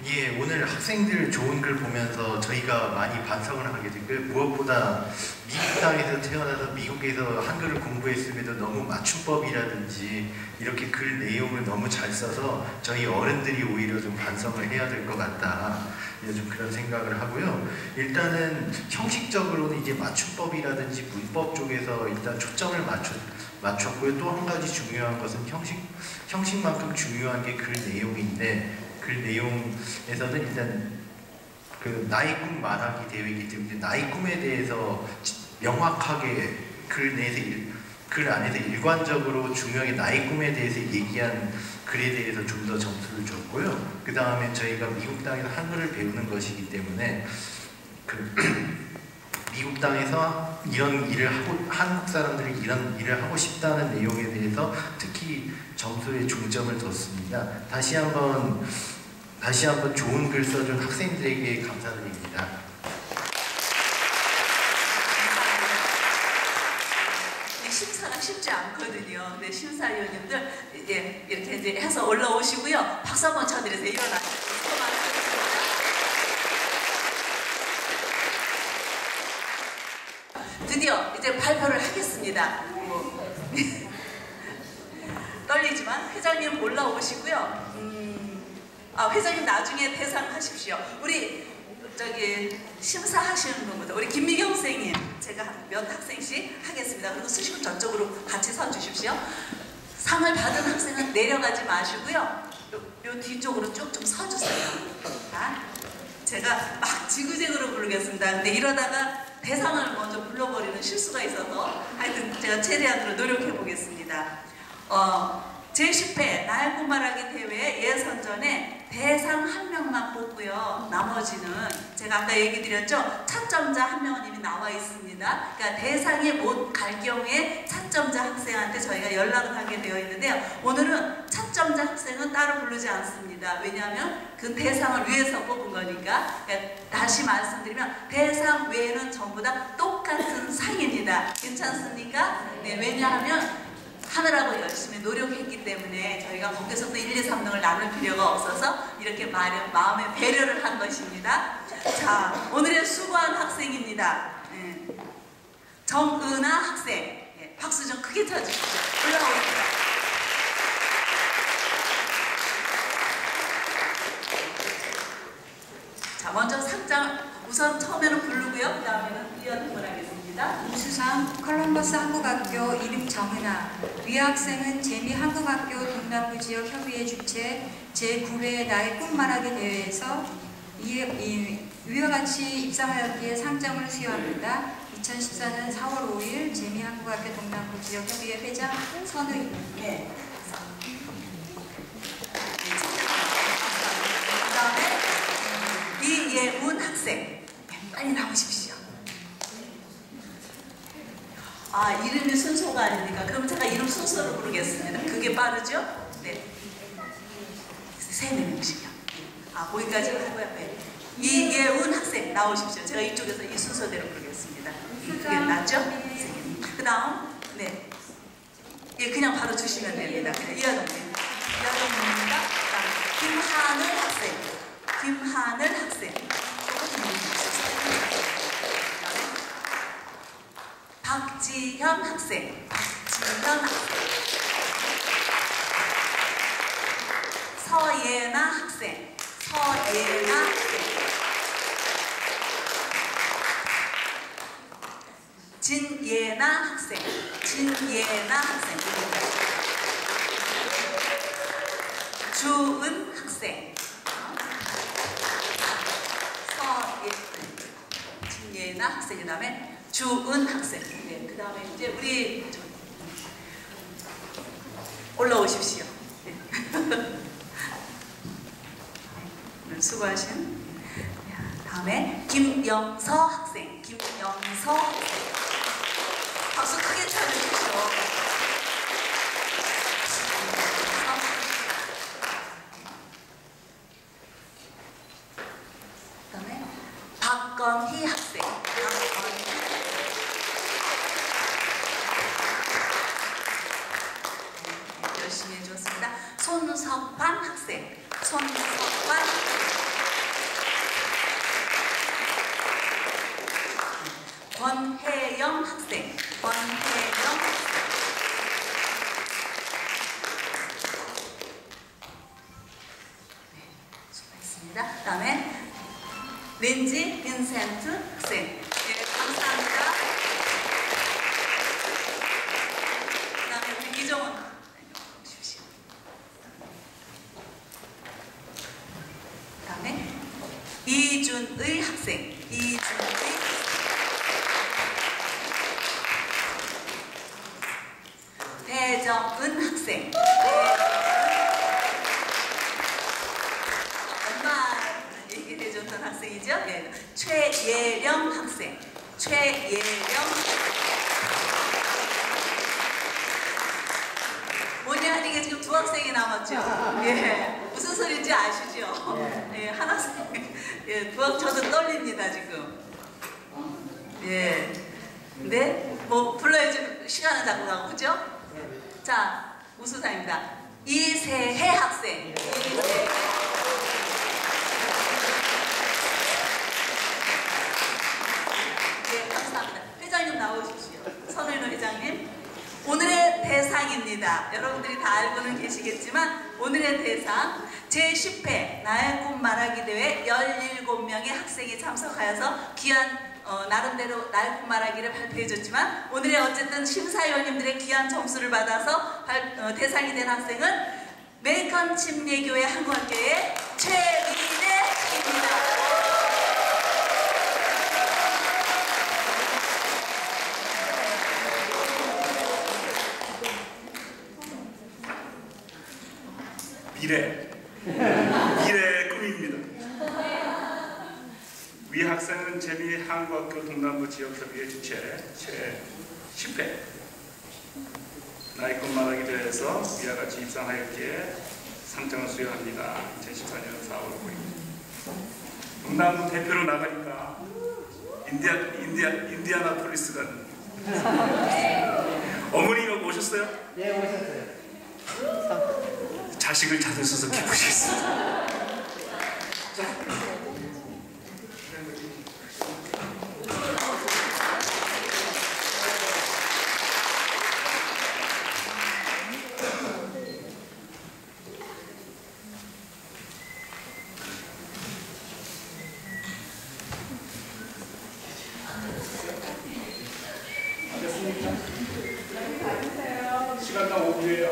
예, 오늘 학생들 좋은 글 보면서 저희가 많이 반성을 하게 됐고요. 무엇보다 미국 땅에서 태어나서 미국에서 한글을 공부했음에도 너무 맞춤법이라든지 이렇게 글 내용을 너무 잘 써서 저희 어른들이 오히려 좀 반성을 해야 될 것 같다. 좀 그런 생각을 하고요. 일단은 형식적으로는 이제 맞춤법이라든지 문법 쪽에서 일단 초점을 맞췄고요. 또 한 가지 중요한 것은 형식만큼 중요한 게 글 내용인데 글 내용에서는 일단 그 나의 꿈 말하기 대회이기 때문에 나의 꿈에 대해서 명확하게 글 안에서 일관적으로 중요하게 나의 꿈에 대해서 얘기한 글에 대해서 좀 더 점수를 줬고요. 그 다음에 저희가 미국 땅에서 한글을 배우는 것이기 때문에 미국 땅에서 이런 일을 하고 한국 사람들이 이런 일을 하고 싶다는 내용에 대해서 특히 점수에 중점을 뒀습니다. 다시 한번 좋은 글 써준 학생들에게 감사드립니다. 심사가 쉽지 않거든요. 네, 심사위원님들 이렇게 이제 해서 올라오시고요. 박수 한번 쳐드리세요. 일어나시고. 드디어 이제 발표를 하겠습니다. 떨리지만 회장님 올라오시고요. 회장님 나중에 대상 하십시오. 우리 저기 심사하시는 분부터 우리 김미경 선생님 제가 몇 학생씩 하겠습니다. 그리고 수시분 저쪽으로 같이 서 주십시오. 상을 받은 학생은 내려가지 마시고요. 요 뒤쪽으로 쭉 좀 서주세요. 자, 제가 막 지그재그로 부르겠습니다. 근데 이러다가 대상을 먼저 불러버리는 실수가 있어서 하여튼 제가 최대한으로 노력해 보겠습니다. 제10회 나의 꿈말하기 대회 예선전에 대상 한 명만 뽑고요. 나머지는 제가 아까 얘기 드렸죠. 차점자 한 명은 이미 나와 있습니다. 그러니까 대상에 못 갈 경우에 차점자 학생한테 저희가 연락을 하게 되어 있는데요. 오늘은 차점자 학생은 따로 부르지 않습니다. 왜냐하면 그 대상을 위해서 뽑은 거니까. 그러니까 다시 말씀드리면 대상 외에는 전부 다 똑같은 상입니다. 괜찮습니까? 네, 왜냐하면 하느라고 열심히 노력했기 때문에 저희가 거기서 또 1, 2, 3등을 나눌 필요가 없어서 이렇게 마음의 배려를 한 것입니다. 자, 오늘의 수고한 학생입니다. 정은아 학생. 박수 좀 크게 쳐주십시오. 올라오세요. 자, 먼저 상장 우선 처음에는 부르고요. 그 다음에는 이어폰을 하겠습니다. 우수상 컬럼버스 한국학교 이름 정은아. 위 학생은 재미 한국학교 동남부 지역 협의회 주최 제9회 나의 꿈 말하기 대회에서 위와 같이 입상하였기에 상장을 수여합니다. 2014년 4월 5일 재미 한국학교 동남부 지역 협의회 회장 선우입니다. 네. 그 다음에 이예운 학생. 빨리 나오십시오. 아, 이름이 순서가 아닙니까? 그럼 제가 이름 순서로 부르겠습니다. 그게 빠르죠? 네. 3-4명씩요. 아, 거기까지 하고요. 네. 이예운 학생 나오십시오. 제가 이쪽에서 이 순서대로 부르겠습니다. 그게 낫죠? 선생님. 그 다음, 네. 예, 그냥 바로 주시면 됩니다. 그냥 이하동님. 이하동님입니다. 그 다음, 김하늘 학생. 김하늘 학생. 박지현 학생. 박지현 학생. 서예나 학생. 서예나 학생. 진예나 학생. 진예나 학생. 주은 학생. 진예나 학생. 그 다음에 주은 학생. 네, 그 다음에 이제 우리 올라오십시오. 네. 수고하신. 다음에 김영서 학생. 김영서 학생. 박수 크게 쳐주십시오. 그 다음에 박건희 학생. 박건희. 네, 열심히 해주었습니다. 손석환 학생. 손석환 학생. 권혜영 학생. 권혜영 학생. 네, 수고했습니다. 그 다음에 렌지 빈센트 학생. 네, 감사합니다. 그 다음에 우리 이정원. 오십시오. 그 다음에 이준의 학생. 이준의 학생. 배정은 학생. 엄마는 얘기를 해줬던 학생이죠. 네. 최예령 학생. 최예령. 본의 아니게 지금 2학생이 남았죠. 예. 무슨 소리인지 아시죠? 예. 한 학생. 예. 저도 떨립니다 지금. 예. 근데 뭐 불러야지 시간은 자꾸 가고 그죠? 자, 우수상입니다. 이세혜 학생. 이세혜. 네, 감사합니다. 회장님 나오십시오. 선우인호 회장님. 오늘의 대상입니다. 여러분들이 다 알고는 계시겠지만 오늘의 대상 제10회 나의 꿈 말하기 대회 17명의 학생이 참석하여서 귀한 나름대로 나의 꿈 말하기를 발표해줬지만 오늘의 어쨌든 심사위원님들의 귀한 점수를 받아서 대상이 된 학생은 메이컨 침례교회 한국학교의 최미래입니다. 미래의 꿈입니다. 위 학생은 재미 한국학교 동남부 지역협의회 주최 제10회 나의 꿈 말하기 대회에서 위와 같이 입상하였기에 상장을 수여합니다. 2014년 4월 5일 동남부 대표로 나가니까 인디아나폴리스가 어머니가 오셨어요? 네, 오셨어요. 자식을 찾으셔서 기쁘시겠습니다. 시간 다 5분이에요.